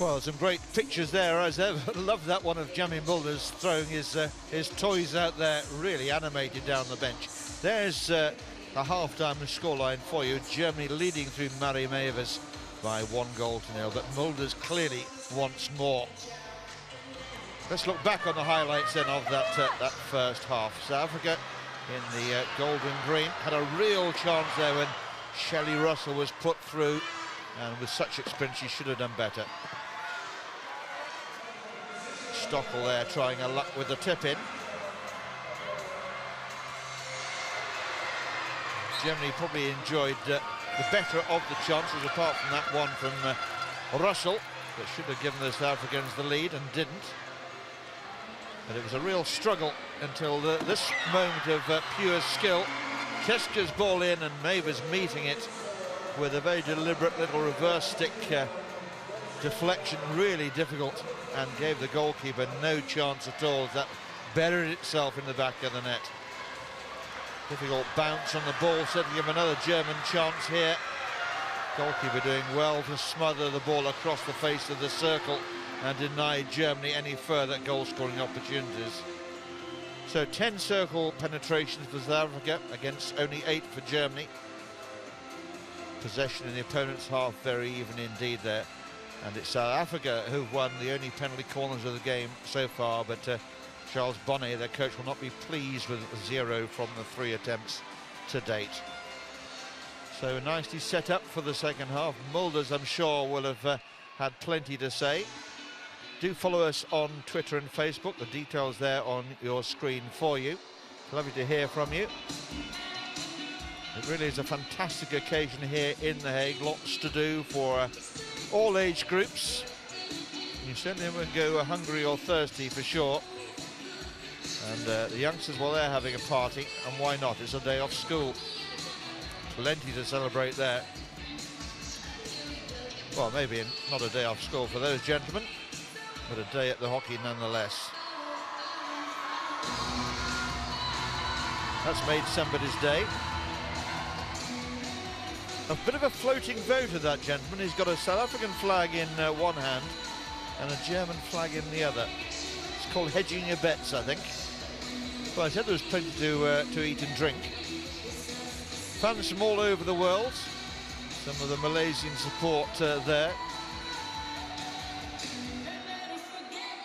Well, some great pictures there, as ever. Love that one of Jamie Mulders throwing his toys out there, really animated down the bench. There's a half-time scoreline for you. Germany leading through Mari Mavers by 1-0, but Mulders clearly wants more. Let's look back on the highlights then of that first half. South Africa in the golden green had a real chance there when Shelley Russell was put through, and with such experience she should have done better. Stockel there trying a luck with the tip-in. Germany probably enjoyed the better of the chances, apart from that one from Russell, that should have given the South Africans the lead and didn't. But it was a real struggle until this moment of pure skill. Keska's ball in and Mavers meeting it with a very deliberate little reverse stick deflection, really difficult, and gave the goalkeeper no chance at all as that buried itself in the back of the net. Difficult bounce on the ball, setting him another German chance here. Goalkeeper doing well to smother the ball across the face of the circle and deny Germany any further goal-scoring opportunities. So 10 circle penetrations for South Africa against only 8 for Germany. Possession in the opponent's half, very even indeed there. And it's South Africa who've won the only penalty corners of the game so far, but Charles Bonnet, their coach, will not be pleased with 0 from the 3 attempts to date. So nicely set up for the second half. Mulders, I'm sure, will have had plenty to say. Do follow us on Twitter and Facebook. The details there on your screen for you. Lovely to hear from you. It really is a fantastic occasion here in The Hague. Lots to do for all age groups. You certainly won't go hungry or thirsty for sure. And the youngsters, well, they're having a party, and why not? It's a day off school. Plenty to celebrate there. Well, maybe not a day off school for those gentlemen, but a day at the hockey nonetheless. That's made somebody's day. A bit of a floating vote of that gentleman. He's got a South African flag in one hand and a German flag in the other. It's called hedging your bets, I think. Well, I said there was plenty to eat and drink. Fans from all over the world. Some of the Malaysian support there.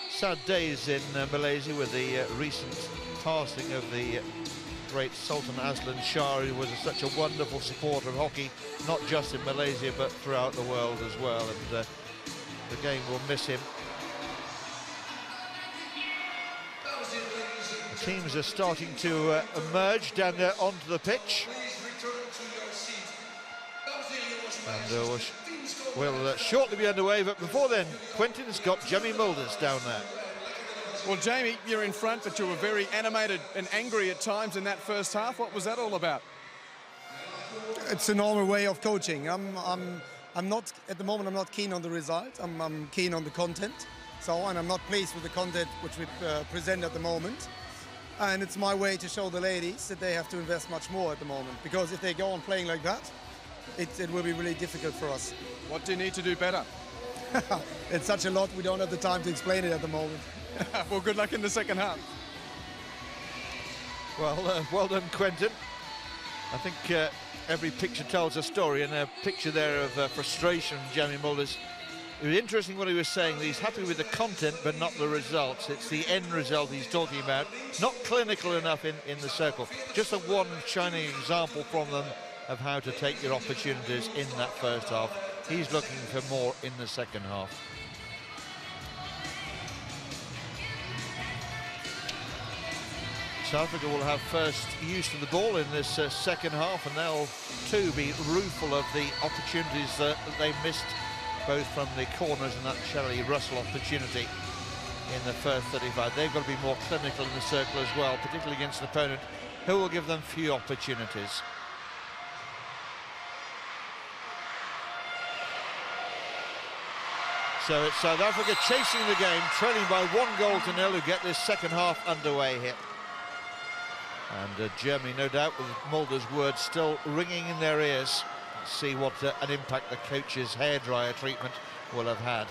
Sad days in Malaysia with the recent passing of the great Sultan Azlan Shah, who was such a wonderful supporter of hockey, not just in Malaysia but throughout the world as well, and the game will miss him. The teams are starting to emerge down there onto the pitch, and we'll shortly be underway, but before then, Quentin's got Jamie Mulders down there. Well, Jamie, you're in front, but you were very animated and angry at times in that first half. What was that all about? It's a normal way of coaching. I'm not at the moment. I'm not keen on the result. I'm keen on the content. And I'm not pleased with the content which we present at the moment. And it's my way to show the ladies that they have to invest much more at the moment, because if they go on playing like that, it will be really difficult for us. What do you need to do better? It's such a lot. We don't have the time to explain it at the moment. Well, good luck in the second half. Well, well done, Quentin. I think every picture tells a story, and a picture there of frustration from Jamie Mulders. It was interesting what he was saying, that he's happy with the content but not the results. It's the end result he's talking about. Not clinical enough in the circle. Just a one shining example from them of how to take your opportunities in that first half. He's looking for more in the second half. South Africa will have first use of the ball in this second half, and they'll too be rueful of the opportunities that they missed, both from the corners and that Shelley Russell opportunity in the first 35. They've got to be more clinical in the circle as well, particularly against an opponent who will give them few opportunities. So it's South Africa chasing the game, trailing by 1-0 who get this second half underway here. And Germany, no doubt, with Mulder's words still ringing in their ears. Let's see what an impact the coach's hairdryer treatment will have had.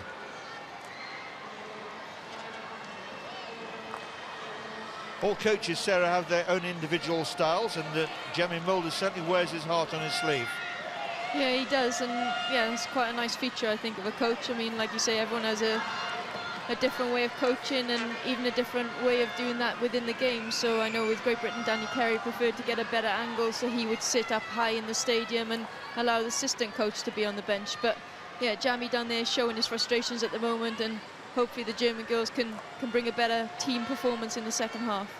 All coaches, Sarah, have their own individual styles, and Jamie Mulder certainly wears his heart on his sleeve. Yeah, he does, and yeah, it's quite a nice feature, I think, of a coach. I mean, like you say, everyone has a different way of coaching and even a different way of doing that within the game. So I know with Great Britain, Danny Carey preferred to get a better angle, so he would sit up high in the stadium and allow the assistant coach to be on the bench. But yeah, Jamie down there showing his frustrations at the moment, and hopefully the German girls can bring a better team performance in the second half.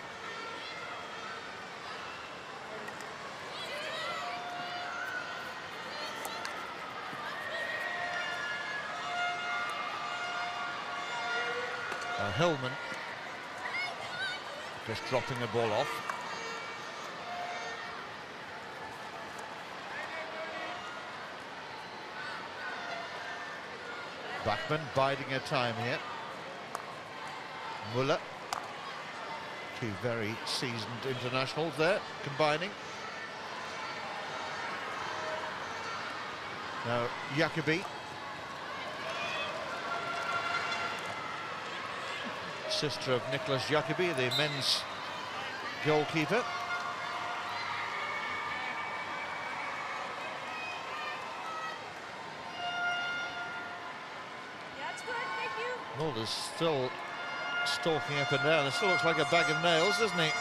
Hillman just dropping the ball off. Bachmann biding her time here. Muller, two very seasoned internationals there, combining. Now Jacobi. Sister of Nicholas Jacobi, the men's goalkeeper. Yeah, it's good, thank you. Mulder's still stalking up and down. It still looks like a bag of nails, doesn't he?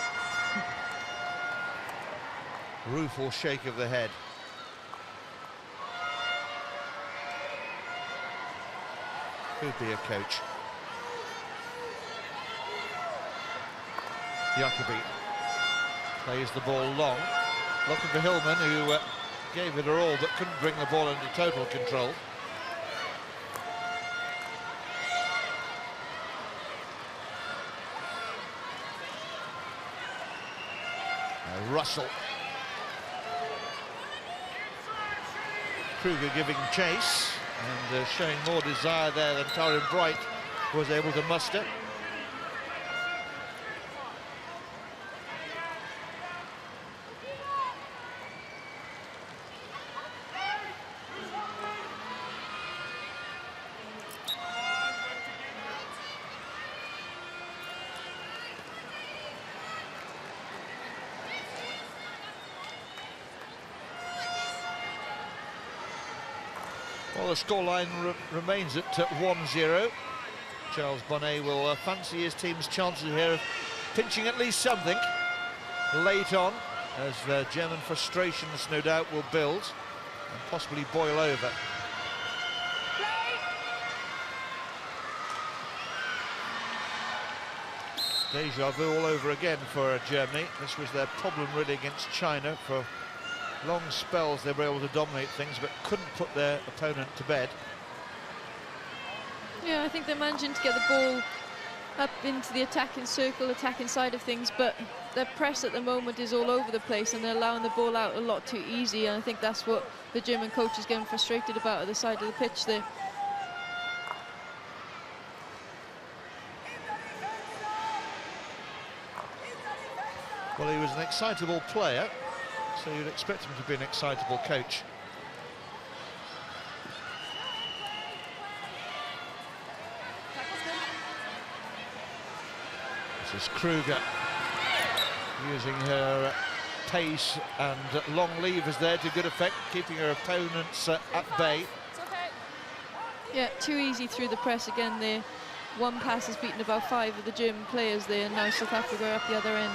Rueful shake of the head. Could be a coach. Jacobi plays the ball long, looking for Hillman, who gave it her all but couldn't bring the ball into total control. Russell. Kruger giving chase and showing more desire there than Taryn Bright was able to muster. Well, the scoreline remains at 1-0. Charles Bonnet will fancy his team's chances here of pinching at least something late on, as German frustrations, no doubt, will build and possibly boil over. Deja vu all over again for Germany. This was their problem really against China. For long spells they were able to dominate things but couldn't put their opponent to bed. Yeah, I think they're managing to get the ball up into the attacking circle, attacking side of things, but their press at the moment is all over the place and they're allowing the ball out a lot too easy, and I think that's what the German coach is getting frustrated about at the side of the pitch there. Well, he was an excitable player, so you'd expect him to be an excitable coach. This is Kruger using her pace and long levers there to good effect, keeping her opponents at bay. Yeah, too easy through the press again there. One pass has beaten about 5 of the German players there, and now South Africa up the other end.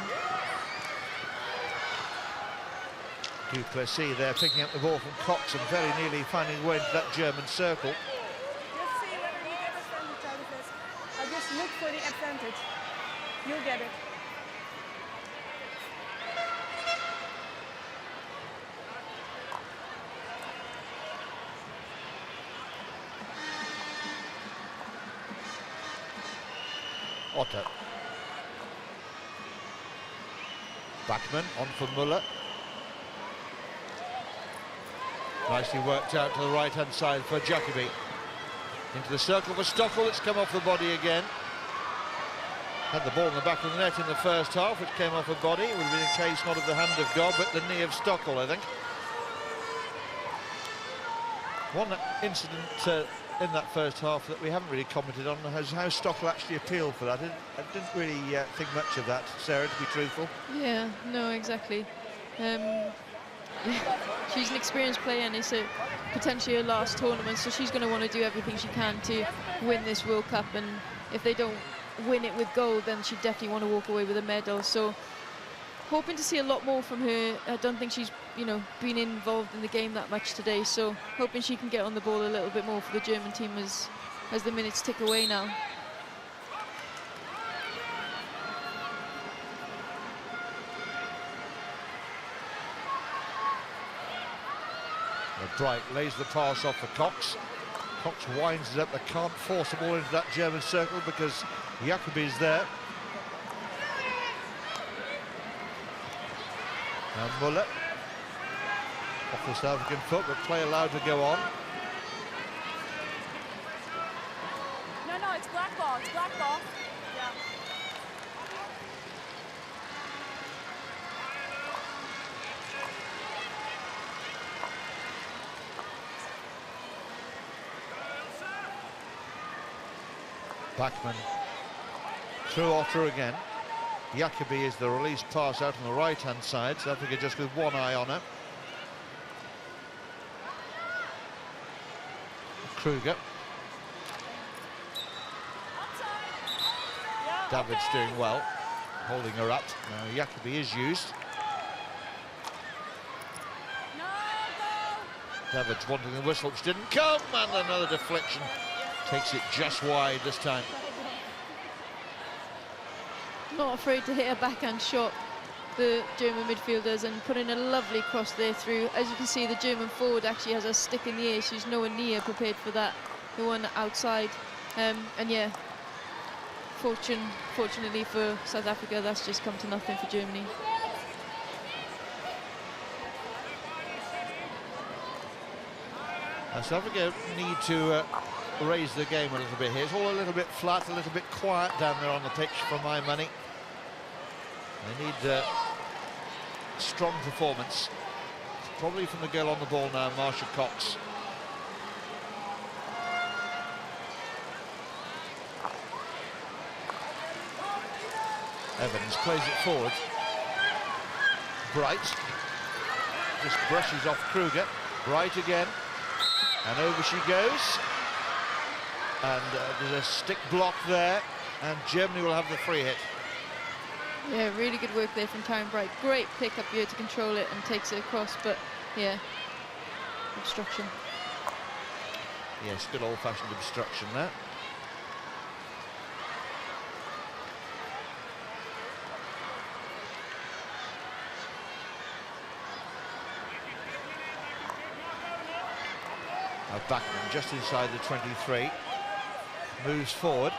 Duplessis there picking up the ball from Cox and very nearly finding a way into that German circle. Just see whether you get advantage out of this. I just look for the advantage. You'll get it. Otto. Bachmann on for Müller. Nicely worked out to the right-hand side for Jacobi. Into the circle for Stockel, it's come off the body again. Had the ball in the back of the net in the first half, which came off a body. It would have been a case not of the hand of God, but the knee of Stockel, I think. One incident in that first half that we haven't really commented on is how Stockel actually appealed for that. I didn't really think much of that, Sarah, to be truthful. Yeah, no, exactly. She's an experienced player and it's potentially her last tournament, so she's going to want to do everything she can to win this World Cup, and if they don't win it with gold, then she definitely want to walk away with a medal. So hoping to see a lot more from her. I don't think she's, been involved in the game that much today, so hoping she can get on the ball a little bit more for the German team as the minutes tick away now. Bright lays the pass off for Cox. Cox winds it up, they can't force the ball into that German circle because Jacobi is there. Now Müller off the South African foot, but play allowed to go on. No, it's black ball, Yeah. Bachmann through Otter again. Jacobi is the release pass out on the right-hand side. South Africa just with one eye on her. Kruger. David's doing well, holding her up. Now Jacobi is used. David's wanting the whistle, which didn't come, and another deflection. Takes it just wide this time. Not afraid to hit a backhand shot, the German midfielders, and putting a lovely cross there through. As you can see, the German forward actually has a stick in the air. She's nowhere near prepared for that, the one outside. And yeah, fortunately for South Africa, that's just come to nothing for Germany. South Africa need to raise the game a little bit here. It's all a little bit flat, a little bit quiet down there on the pitch, for my money. They need strong performance, probably from the girl on the ball now, Marsha Cox. Evans plays it forward. Bright just brushes off Kruger. Bright again. And over she goes. And there's a stick block there. And Germany will have the free hit. Yeah, really good work there from Taryn Bright. Great pick up here to control it and takes it across, but yeah, obstruction. Yes, good old-fashioned obstruction there. Now Backman just inside the 23, moves forward.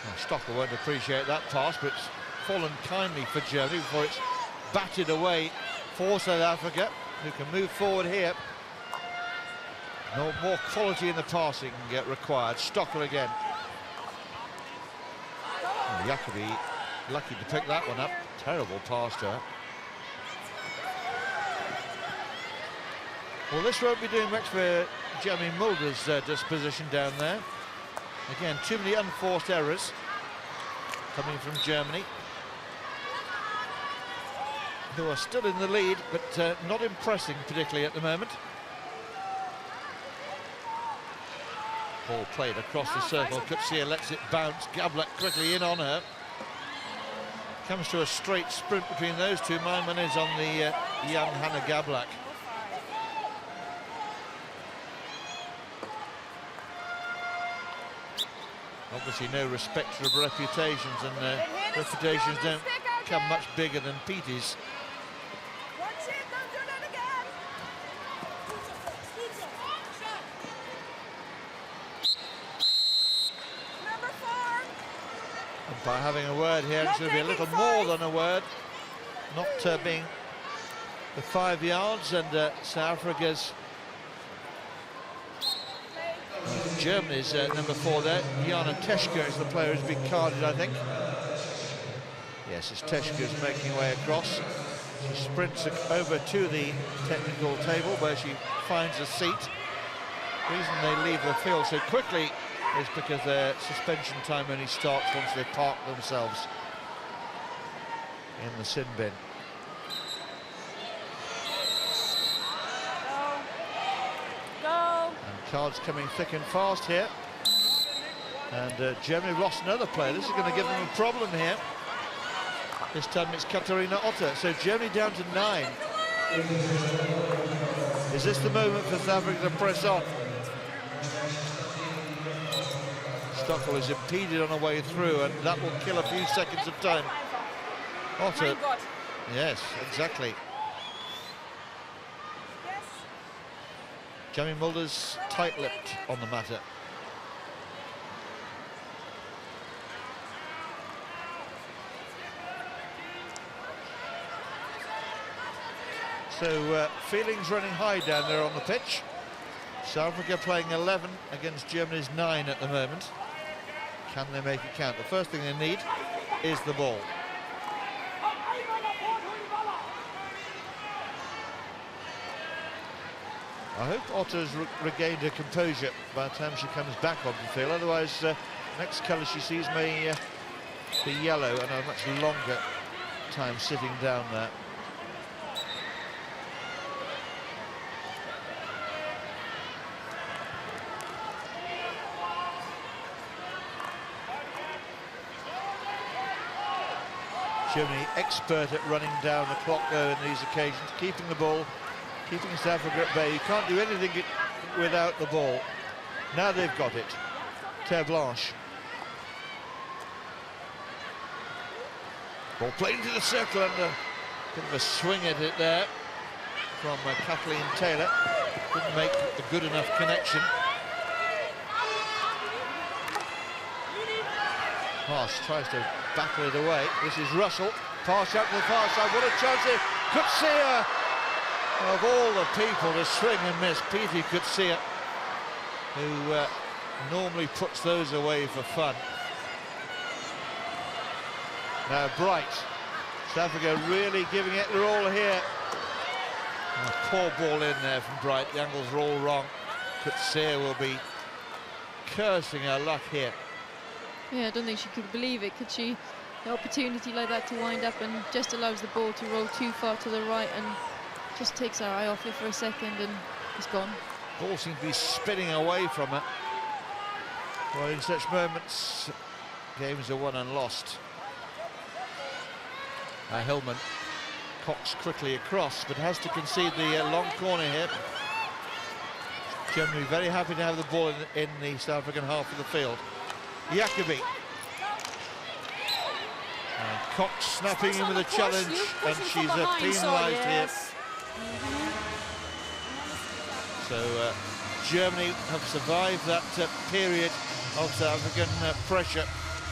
Now, Stockel won't appreciate that pass, but it's fallen kindly for Germany before it's batted away for South Africa, who can move forward here. No more quality in the passing required. Stockel again. Oh, Jacobi lucky to pick that one up. Terrible pass to her. Well, this won't be doing much for Jamie Mulder's disposition down there. Again, too many unforced errors coming from Germany, who are still in the lead, but not impressing particularly at the moment. Ball played across the circle. Kutsia lets it bounce. Gablak quickly in on her. Comes to a straight sprint between those two. My money's on the young Hannah Gablak. Obviously no respect for reputations, and reputations don't come much bigger than Petey's. And by having a word here, it's going to be a little more than a word. Not being the 5 yards, and South Africa's Germany's number 4 there. Jana Teschke is the player who's been carded, I think. Yes, it's Teschke who's making her way across. She sprints over to the technical table where she finds a seat. The reason they leave the field so quickly is because their suspension time only starts once they park themselves in the sin bin. Cards coming thick and fast here, and Germany lost another player. This is going to give them a problem here. This time it's Katarina Otter, so Germany down to 9. Is this the moment for South Africa to press on? Stockel is impeded on her way through, and that will kill a few seconds of time. Otter, yes, exactly. Jamie Mulder's tight-lipped on the matter. So feelings running high down there on the pitch. South Africa playing 11 against Germany's 9 at the moment. Can they make it count? The first thing they need is the ball. I hope Otter's regained her composure by the time she comes back onto the field. Otherwise, next colour she sees may be yellow, and a much longer time sitting down there. Germany expert at running down the clock though in these occasions, keeping the ball, keeping South Africa at bay. You can't do anything without the ball. Now they've got it. Terre Blanche. Ball played into the circle, and a bit of a swing at it there from Kathleen Taylor. Didn't make a good enough connection. Haas tries to battle it away. This is Russell. Pass out to the far side. What a chance here. Kutsia! Of all the people to swing and miss, Petey Kutsia, who normally puts those away for fun. Now Bright. South Africa really giving it their all here. And a poor ball in there from Bright. The angles are all wrong. Kutsia will be cursing her luck here. Yeah, I don't think she could believe it, could she? The opportunity like that to wind up, and just allows the ball to roll too far to the right, and Just takes our eye off it for a second and it's gone. Ball seems to be spinning away from her. Well, in such moments, games are won and lost. Hillman, Cox quickly across, but has to concede the long corner here. Germany very happy to have the ball in the South African half of the field. Jacobi. And Cox snapping in with a challenge, and she's penalised here. So Germany have survived that period of South African pressure,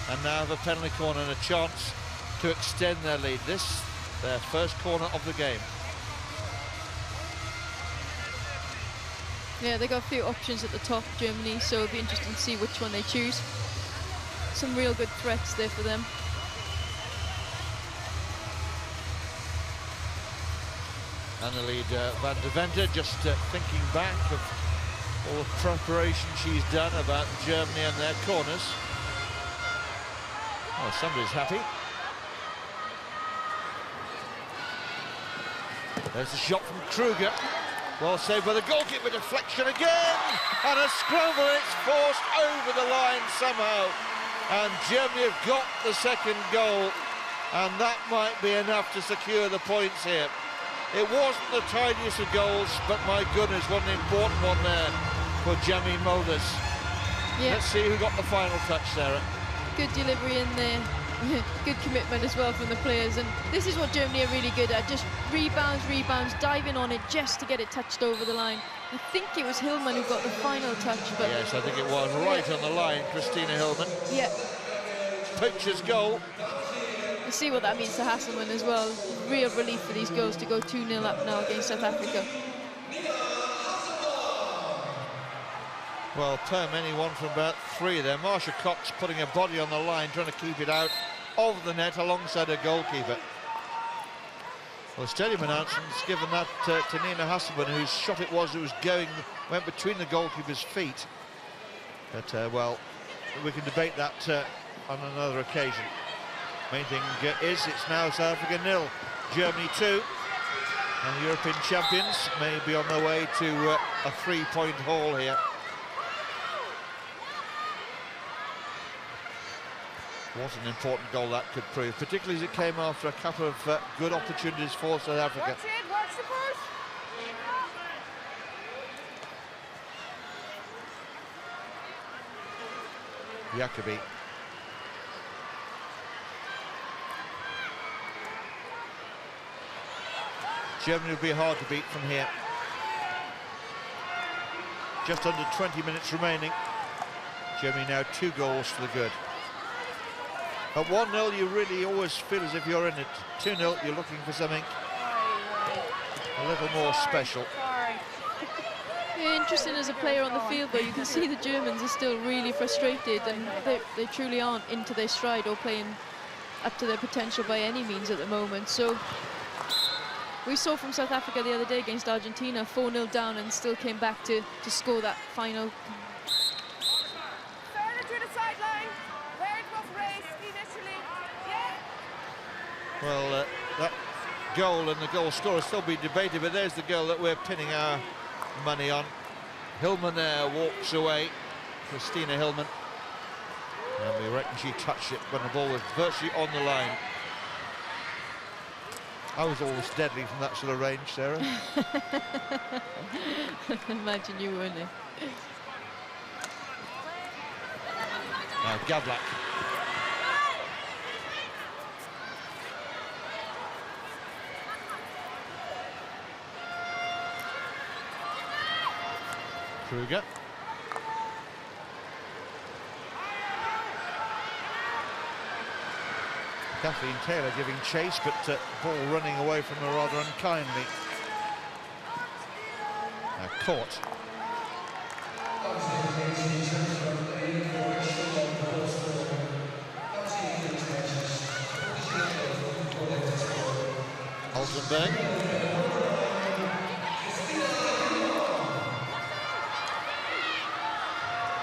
and now have a penalty corner and a chance to extend their lead. This, their first corner of the game. Yeah, they got a few options at the top, Germany, so it'll be interesting to see which one they choose. Some real good threats there for them. Annelied van der Venter just thinking back of all the preparation she's done about Germany and their corners. Oh, somebody's happy. There's a shot from Kruger. Well saved by the goalkeeper, deflection again! And a scramble, it's forced over the line somehow. And Germany have got the second goal, and that might be enough to secure the points here. It wasn't the tidiest of goals, but my goodness, what an important one there for Jamie Mulders. Yeah. Let's see who got the final touch, Sarah. Good delivery in there. Good commitment as well from the players, and this is what Germany are really good at, just rebounds, diving on it just to get it touched over the line. I think it was Hillman who got the final touch, but yes, I think it was right on the line, Christina Hillman. Yeah. Poacher's goal. You see what that means to Hasselman as well. Real relief for these girls to go 2-0 up now against South Africa. Well, per many one from about 3 there. Marsha Cox putting her body on the line, trying to keep it out of the net alongside her goalkeeper. Well, stadium announcement's given that to Nina Hasselman, whose shot it was went between the goalkeeper's feet. But, well, we can debate that on another occasion. Main thing is it's now South Africa 0, Germany 2. And the European champions may be on their way to a 3-point haul here. What an important goal that could prove, particularly as it came after a couple of good opportunities for South Africa. Watch the push. Jacobi. Germany will be hard to beat from here. Just under 20 minutes remaining. Germany now 2 goals to the good. At 1-0, you really always feel as if you're in it. 2-0, you're looking for something a little more special. Yeah, interesting as a player on the field, though, you can see the Germans are still really frustrated, and they truly aren't into their stride or playing up to their potential by any means at the moment. So we saw from South Africa the other day against Argentina, 4-0 down, and still came back to score that final. Well, that goal and the goal scorer still be debated, but there's the goal that we're pinning our money on. Hillman there walks away, Christina Hillman, and we reckon she touched it when the ball was virtually on the line. I was always deadly from that sort of range, Sarah. Imagine you, weren't you? Now Gavlak. Kruger. Kathleen Taylor giving chase, but ball running away from her rather unkindly. Now caught. Altenberg.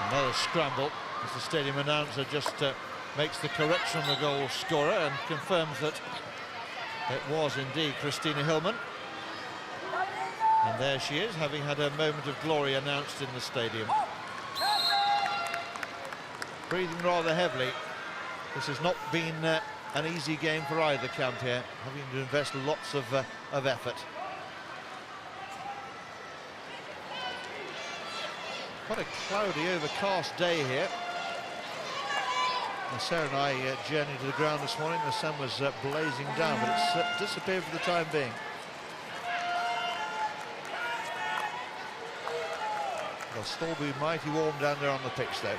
Another scramble as the stadium announcer just makes the correction on the goal scorer and confirms that it was indeed Christina Hillman. And there she is, having had her moment of glory announced in the stadium. Breathing rather heavily. This has not been an easy game for either camp here, having to invest lots of effort. Quite a cloudy, overcast day here. And Sarah and I journeyed to the ground this morning. The sun was blazing down, but it's disappeared for the time being. They'll still be mighty warm down there on the pitch, though.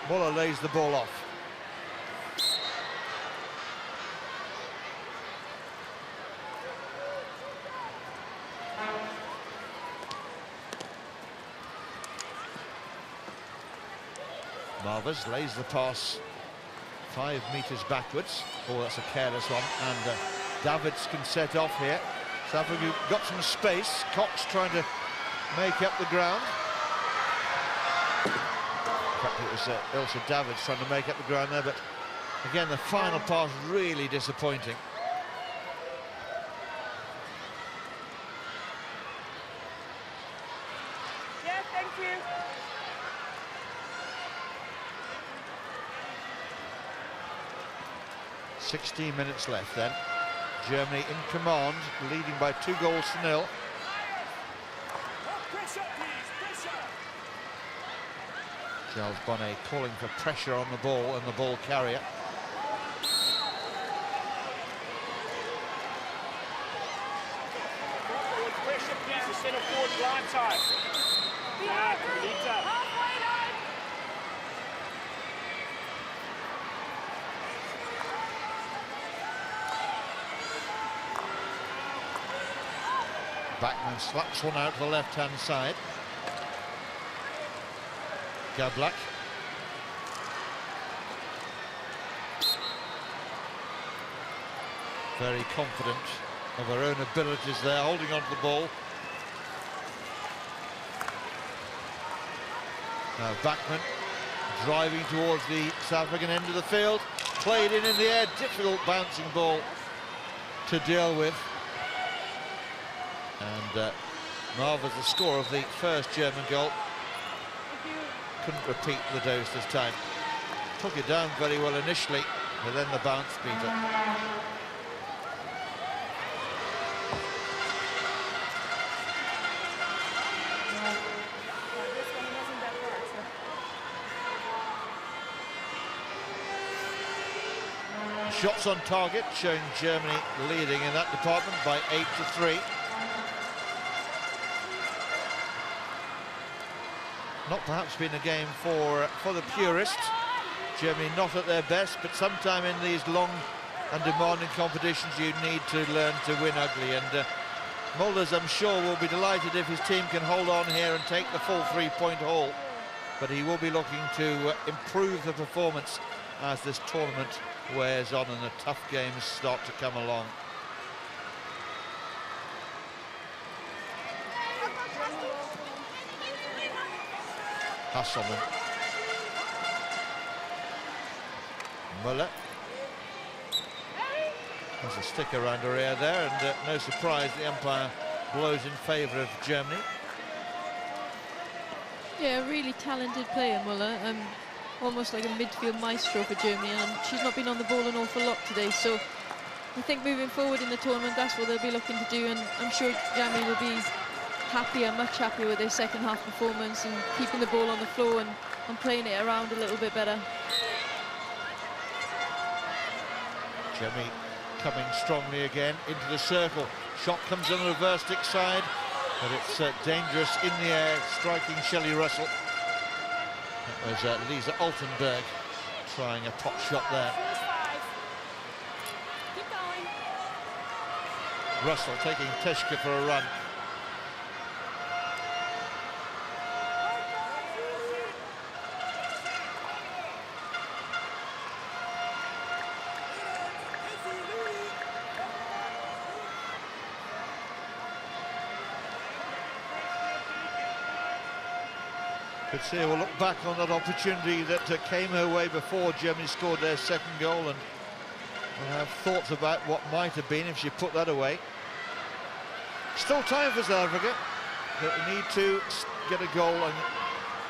Muller lays the ball off. Marvers lays the pass 5 metres backwards. Oh, that's a careless one. And Davids can set off here. South Africa got some space. Cox trying to make up the ground. In fact, it was also Davids trying to make up the ground there, but again, the final pass really disappointing. Yeah, thank you. 16 minutes left then. Germany in command, leading by 2-0. Charles Bonnet calling for pressure on the ball and the ball carrier. Backman slaps one out to the left-hand side. Gablak. Very confident of her own abilities there, holding on to the ball. Now Backman driving towards the South African end of the field. Played in the air, difficult bouncing ball to deal with. And Marvers, the score of the first German goal. Couldn't repeat the dose this time. Took it down very well initially, but then the bounce beat her. Shots on target, showing Germany leading in that department by 8-3. Not perhaps been a game for the purists. Germany not at their best, but sometime in these long and demanding competitions you need to learn to win ugly. And Mulders, I'm sure, will be delighted if his team can hold on here and take the full 3-point haul. But he will be looking to improve the performance as this tournament wears on and the tough games start to come along. Hasselman. Muller. There's a stick around her ear there, and no surprise the umpire blows in favour of Germany. Yeah, a really talented player, Muller. Almost like a midfield maestro for Germany, and she's not been on the ball an awful lot today, so I think moving forward in the tournament, that's what they'll be looking to do, and I'm sure Germany will be happier, much happier with their second half performance and keeping the ball on the floor and playing it around a little bit better. Germany coming strongly again into the circle. Shot comes on the reverse stick side, but it's dangerous in the air, striking Shelley Russell. That was Lisa Altenberg trying a pot shot there. Keep going. Russell taking Teshka for a run. Could see we'll look back on that opportunity that came her way before Germany scored their second goal, and we'll have thoughts about what might have been if she put that away. Still time for South Africa. They need to get a goal and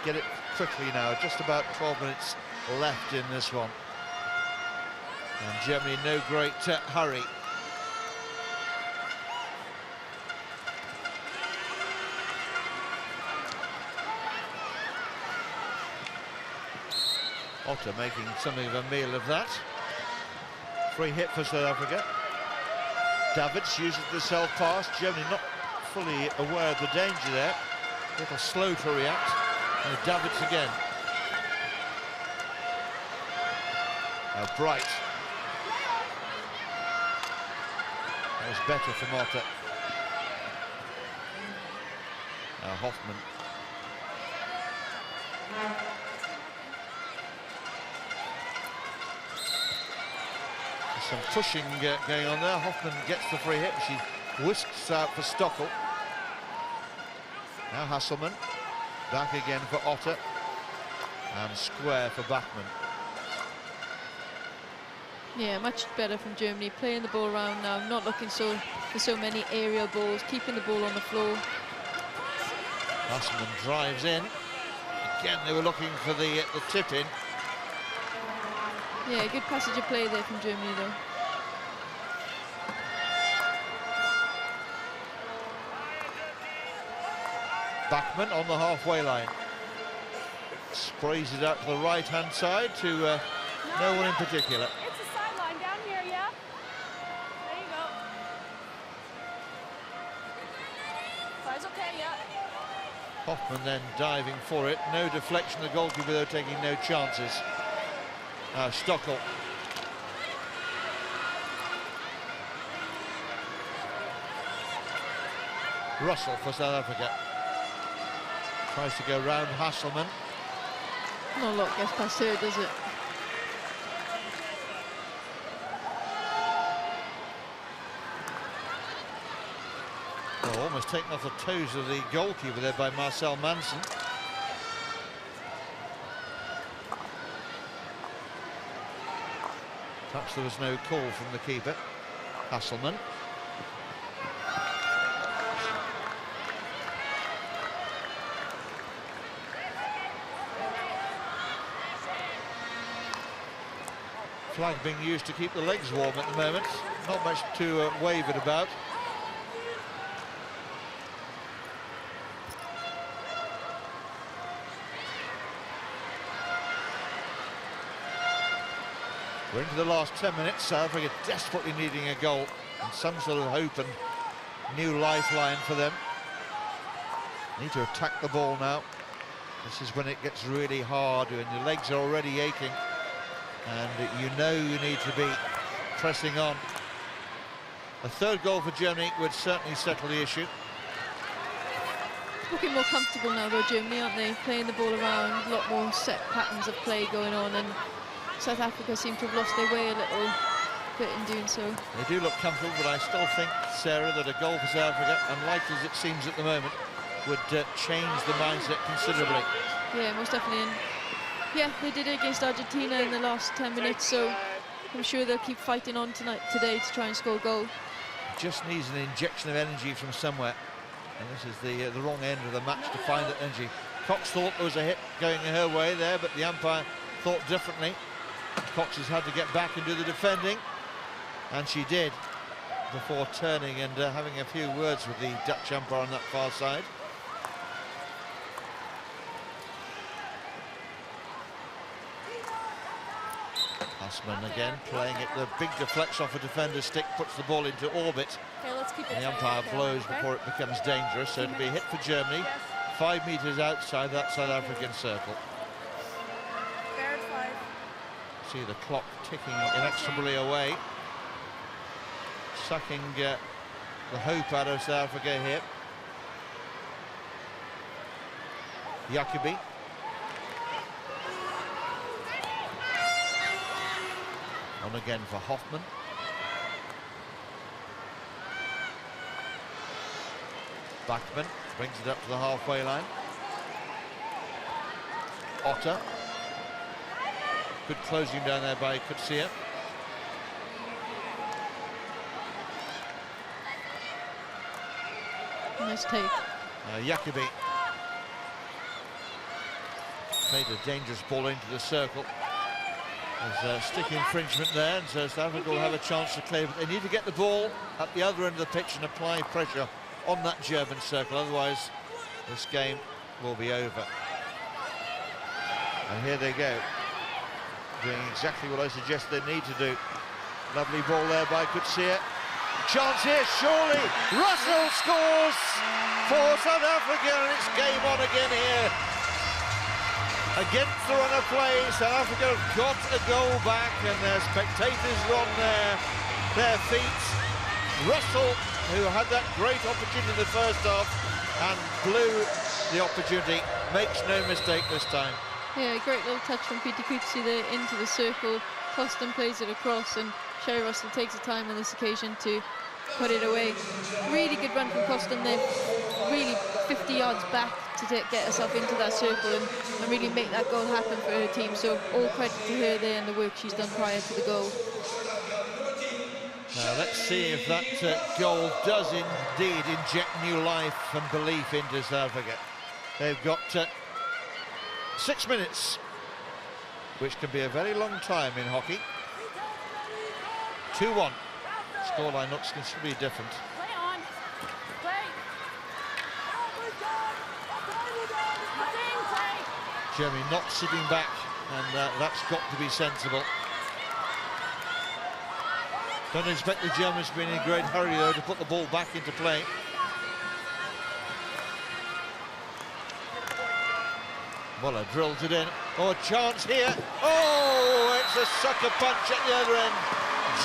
get it quickly now. Just about 12 minutes left in this one. And Germany no great hurry. Otter making something of a meal of that. Free hit for South Africa. Davids uses the self-pass. Germany not fully aware of the danger there. A little slow to react. And Davids again. Now Bright. That was better from Otter. Now Hoffman. Some pushing going on there. Hoffman gets the free hit. She whisks out for Stockel. Now Hasselmann. Back again for Otter. And square for Bachmann. Yeah, much better from Germany. Playing the ball around now, not looking for so many aerial balls, keeping the ball on the floor. Hasselmann drives in. Again, they were looking for the tip in. Yeah, good passage of play there from Germany, though. Bachmann on the halfway line. Sprays it out to the right-hand side to no one in particular. It's a sideline down here, yeah? There you go. Fire's okay, yeah. Hoffman then diving for it. No deflection, the goalkeeper though taking no chances. Now Stockel. Russell for South Africa. Tries to go round Hasselmann. Not a lot gets past her, does it? Well, almost taken off the toes of the goalkeeper there by Marcel Manson. Perhaps there was no call from the keeper. Hasselmann. Flag being used to keep the legs warm at the moment. Not much to wave it about. We're into the last 10 minutes. South Africa desperately needing a goal and some sort of hope and new lifeline for them. Need to attack the ball now. This is when it gets really hard and your legs are already aching. And you know you need to be pressing on. A third goal for Germany would certainly settle the issue. Looking more comfortable now though, Germany, aren't they? Playing the ball around, a lot more set patterns of play going on, and South Africa seem to have lost their way a little bit in doing so. They do look comfortable, but I still think, Sarah, that a goal for South Africa, unlikely as it seems at the moment, would change the mindset considerably. Yeah, most definitely. And yeah, they did it against Argentina in the last 10 minutes, so I'm sure they'll keep fighting on today to try and score a goal. Just needs an injection of energy from somewhere, and this is the wrong end of the match to find that energy. Cox thought there was a hit going her way there, but the umpire thought differently. Cox has had to get back and do the defending, and she did, before turning and having a few words with the Dutch umpire on that far side. Hassman again playing it, the big deflection off a defender's stick, puts the ball into orbit. Okay, let's keep it. And the umpire blows before it becomes dangerous, so it'll be a hit for Germany, 5 metres outside that South African circle. Fair 5. See the clock ticking inexorably away, sucking the hope out of South Africa here. Jacobi. On again for Hoffman. Bachmann brings it up to the halfway line. Otter. Good closing down there by Kutsia. Nice take. Jacobi played a dangerous ball into the circle. There's a stick infringement there, and so South Africa will have a chance to clear, but they need to get the ball at the other end of the pitch and apply pressure on that German circle, otherwise this game will be over. And here they go, doing exactly what I suggest they need to do. Lovely ball there by Kutsia. Chance here, surely. Russell scores for South Africa, and it's game on again here. Against the run of play, South Africa have got a goal back, and their spectators are on their feet. Russell, who had that great opportunity in the first half and blew the opportunity, makes no mistake this time. Yeah, great little touch from Peter Kutsi there into the circle. Costin plays it across, and Sherry Russell takes the time on this occasion to put it away. Really good run from Costin there, really 50 yards back to get herself into that circle and really make that goal happen for her team. So all credit to her there and the work she's done prior to the goal. Now let's see if that goal does indeed inject new life and belief into South Africa. They've got 6 minutes, which can be a very long time in hockey. 2-1. Scoreline looks considerably different. Play on. Play. Nothing, play. Germany not sitting back, and that's got to be sensible. Don't expect the Germans to be in a great hurry, though, to put the ball back into play. Muller drills it in. Oh, a chance here. Oh, it's a sucker punch at the other end.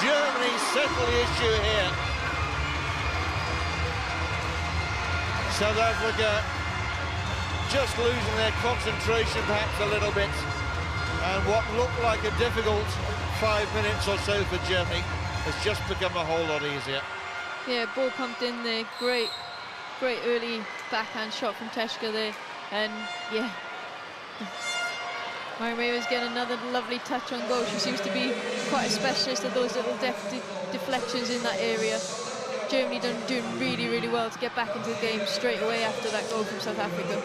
Germany settle the issue here. South Africa just losing their concentration perhaps a little bit. And what looked like a difficult 5 minutes or so for Germany has just become a whole lot easier. Yeah, ball pumped in there. Great early backhand shot from Teshka there. And yeah, Mariama's getting another lovely touch on goal. She seems to be quite a specialist at those little deflections in that area. Germany doing really, really well to get back into the game straight away after that goal from South Africa.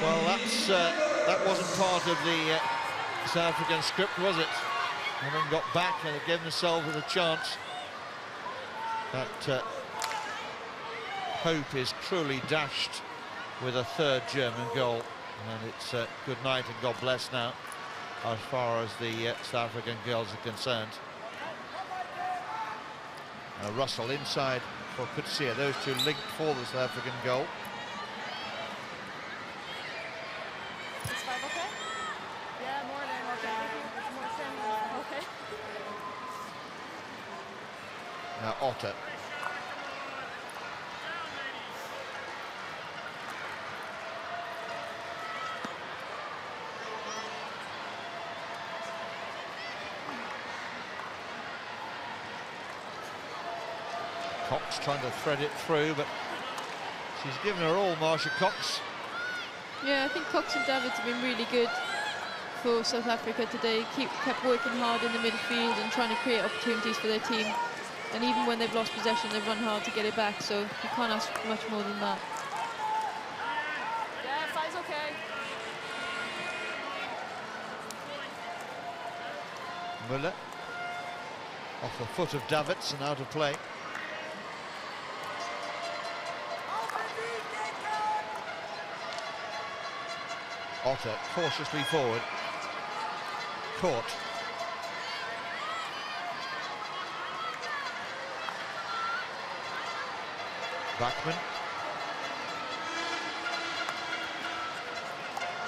Well, that wasn't part of the South African script, was it? Having got back and given themselves a chance. That hope is cruelly dashed with a third German goal, and it's good night and God bless now as far as the South African girls are concerned. Russell inside for Kutsia. Those two linked for the South African goal. Is 5 okay? Yeah, more than okay. It's more than okay. Now Otter. Cox trying to thread it through, but she's given her all, Marsha Cox. Yeah, I think Cox and Davids have been really good for South Africa today. Kept working hard in the midfield and trying to create opportunities for their team. And even when they've lost possession, they've run hard to get it back. So you can't ask for much more than that. Yeah, 5's okay. Muller off the foot of Davids and out of play. Otter cautiously forward. Caught. Bachmann.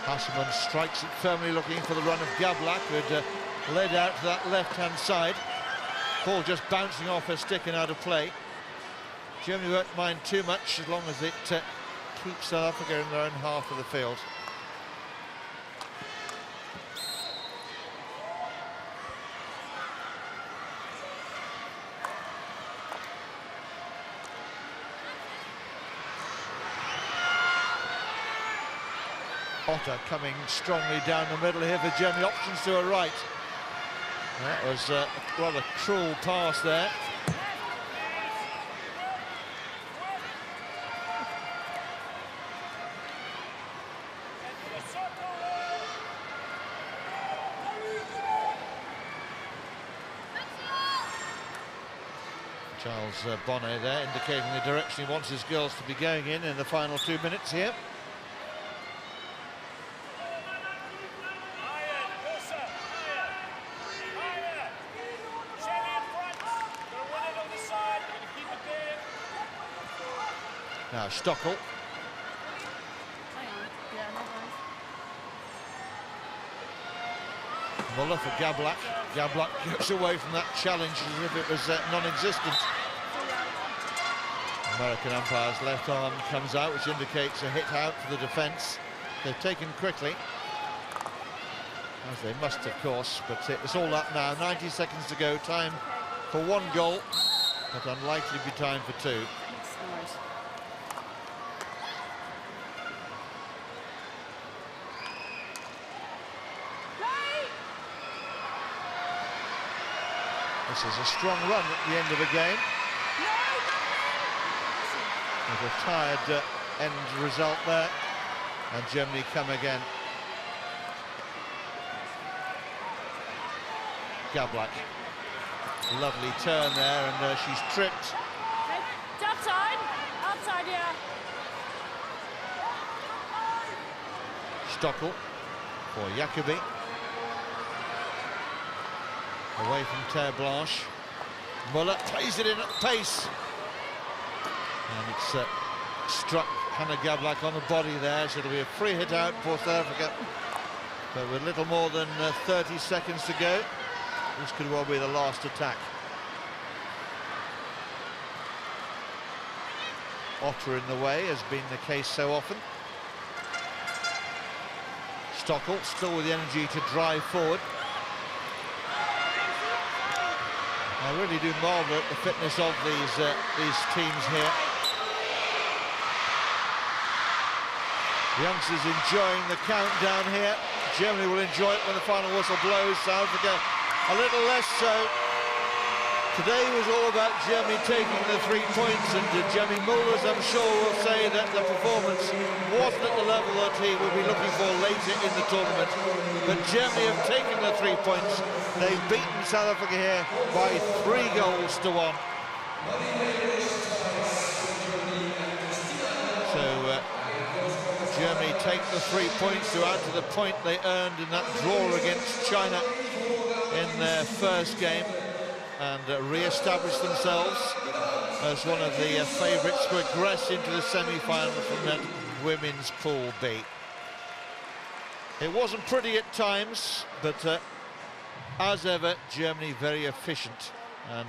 Hasselmann strikes it firmly, looking for the run of Gablak, who had led out to that left-hand side. Ball just bouncing off her stick and out of play. Germany won't mind too much as long as it keeps South Africa in their own half of the field. Otter coming strongly down the middle here for Germany. Options to her right. That was a rather cruel pass there. Charles Bonnet there indicating the direction he wants his girls to be going in the final 2 minutes here. Now Stockel. Muller for Gablak. Gablak gets away from that challenge as if it was non-existent. American umpire's left arm comes out, which indicates a hit out for the defence. They've taken quickly, as they must, of course, but it's all up now. 90 seconds to go. Time for 1 goal, but unlikely to be time for 2. This is a strong run at the end of a game. With a tired end result there, and Germany come again. Gablak, lovely turn there, and she's tripped. Outside, outside, yeah. Stockel for Jacobi. Away from Terre Blanche. Muller plays it in at pace. And it's struck Hannah Gablak on the body there, so it'll be a free hit out for South Africa. But with little more than 30 seconds to go, this could well be the last attack. Otter in the way has been the case so often. Stockel still with the energy to drive forward. I really do marvel at the fitness of these teams here. The youngsters enjoying the countdown here. Germany will enjoy it when the final whistle blows. South Africa a little less so. Today was all about Germany taking the 3 points, and Jamie Mulders, I'm sure, will say that the performance wasn't at the level that he would be looking for later in the tournament. But Germany have taken the 3 points. They've beaten South Africa here by 3 goals to 1. So Germany take the 3 points to add to the point they earned in that draw against China in their first game, and re-establish themselves as one of the favourites to progress into the semi-final from that women's Pool B. It wasn't pretty at times, but as ever, Germany very efficient, and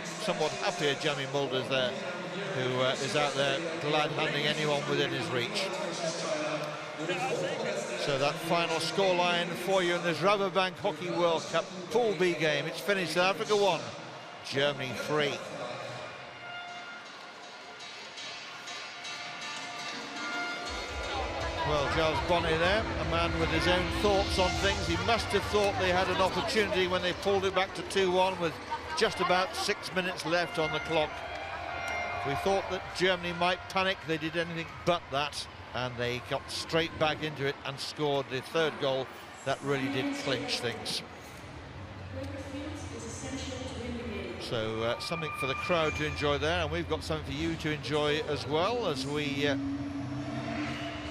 somewhat happier Jamie Mulders there, who is out there glad-handing anyone within his reach. So that final scoreline for you in this Rabobank Hockey World Cup Pool B game. It's finished. South Africa 1, Germany 3. Well, Charles Bonnet there, a man with his own thoughts on things. He must have thought they had an opportunity when they pulled it back to 2-1 with just about 6 minutes left on the clock. We thought that Germany might panic. They did anything but that, and they got straight back into it and scored the 3rd goal. That really did clinch things. So something for the crowd to enjoy there, and we've got something for you to enjoy as well as we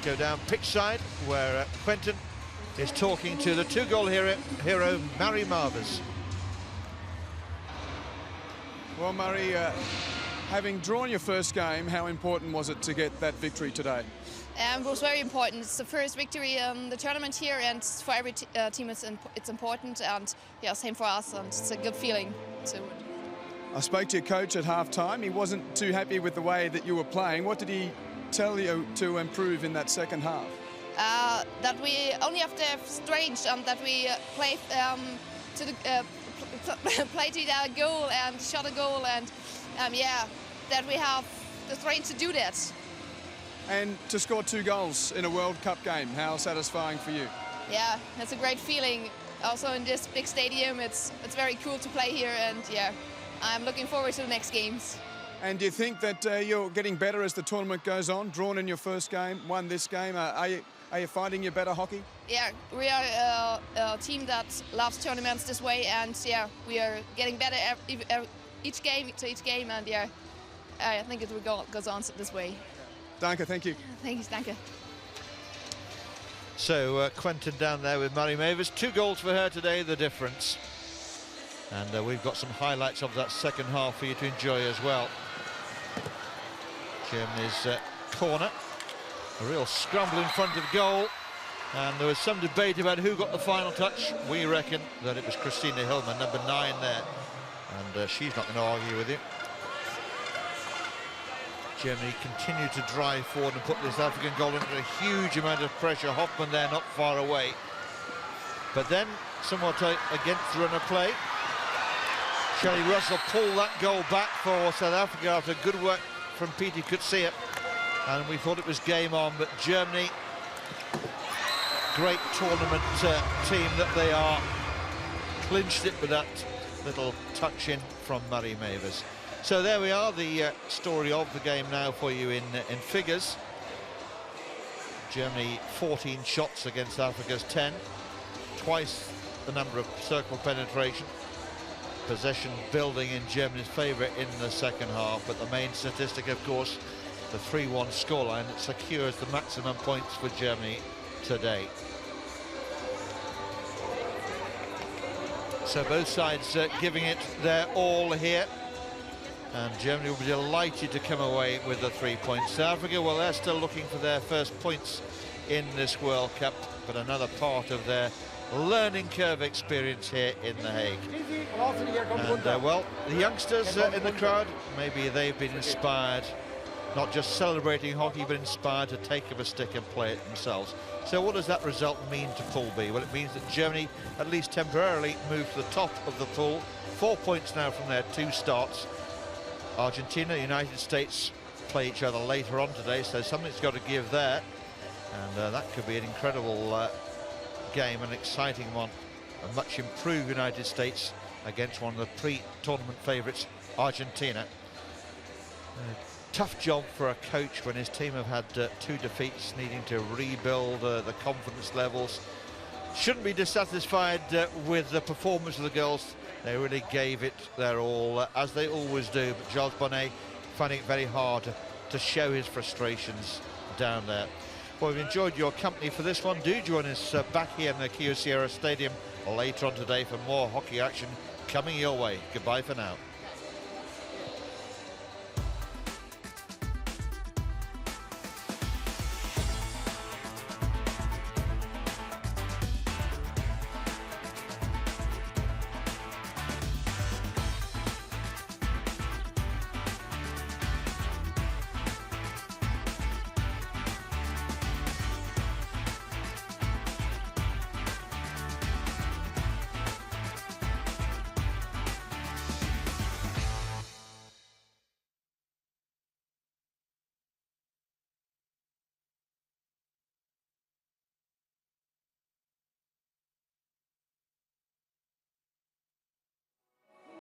go down pitch side, where Quentin is talking to the 2-goal hero Murray Marvers. Well, Murray, having drawn your first game, how important was it to get that victory today? It was very important. It's the first victory in the tournament here, and for every team it's important, and yeah, same for us, and it's a good feeling. So I spoke to your coach at half-time. He wasn't too happy with the way that you were playing. What did he tell you to improve in that second half? That we only have to have strength, and that we play to the play to the goal and shot a goal, and yeah, that we have the strength to do that. And to score 2 goals in a World Cup game, how satisfying for you? Yeah, that's a great feeling. Also in this big stadium, it's very cool to play here, and yeah, I'm looking forward to the next games. And do you think that you're getting better as the tournament goes on? Drawn in your first game, won this game. Are you finding your better hockey? Yeah, we are a team that loves tournaments this way, and yeah, we are getting better each game to each game, and yeah, I think it goes on this way. Danke, thank you. Thanks, danke. So Quentin down there with Murray Mavis, 2 goals for her today, the difference. And we've got some highlights of that second half for you to enjoy as well. Germany's corner, a real scramble in front of goal, and there was some debate about who got the final touch. We reckon that it was Christina Hillman, number 9 there, and she's not going to argue with you. Germany continued to drive forward and put this African goal under a huge amount of pressure. Hoffman there not far away, but then somewhat against the run of play. Shelley Russell pulled that goal back for South Africa after good work from Pieter Kutsia, and we thought it was game on, but Germany, great tournament team that they are, clinched it with that little touch in from Murray Mavis. So there we are, the story of the game now for you in figures. Germany 14 shots against Africa's 10, twice the number of circle penetration. Possession building in Germany's favour in the second half, but the main statistic, of course, the 3-1 scoreline that secures the maximum points for Germany today. So both sides giving it their all here, and Germany will be delighted to come away with the 3 points. South Africa, well, they're still looking for their first points in this World Cup, but another part of their learning curve experience here in The Hague. And well, the youngsters in the crowd, maybe they've been inspired, not just celebrating hockey, but inspired to take up a stick and play it themselves. So what does that result mean to Pool B? Well, it means that Germany, at least temporarily, moved to the top of the pool. 4 points now from their 2 starts. Argentina, United States play each other later on today, so something's got to give there. And that could be an incredible game, an exciting one. A much improved United States against one of the pre-tournament favourites, Argentina. Tough job for a coach when his team have had 2 defeats, needing to rebuild the confidence levels. Shouldn't be dissatisfied with the performance of the girls. They really gave it their all, as they always do, but Gilles Bonnet finding it very hard to show his frustrations down there. Well, we've enjoyed your company for this one. Do join us back here in the Kyocera Stadium later on today for more hockey action coming your way. Goodbye for now.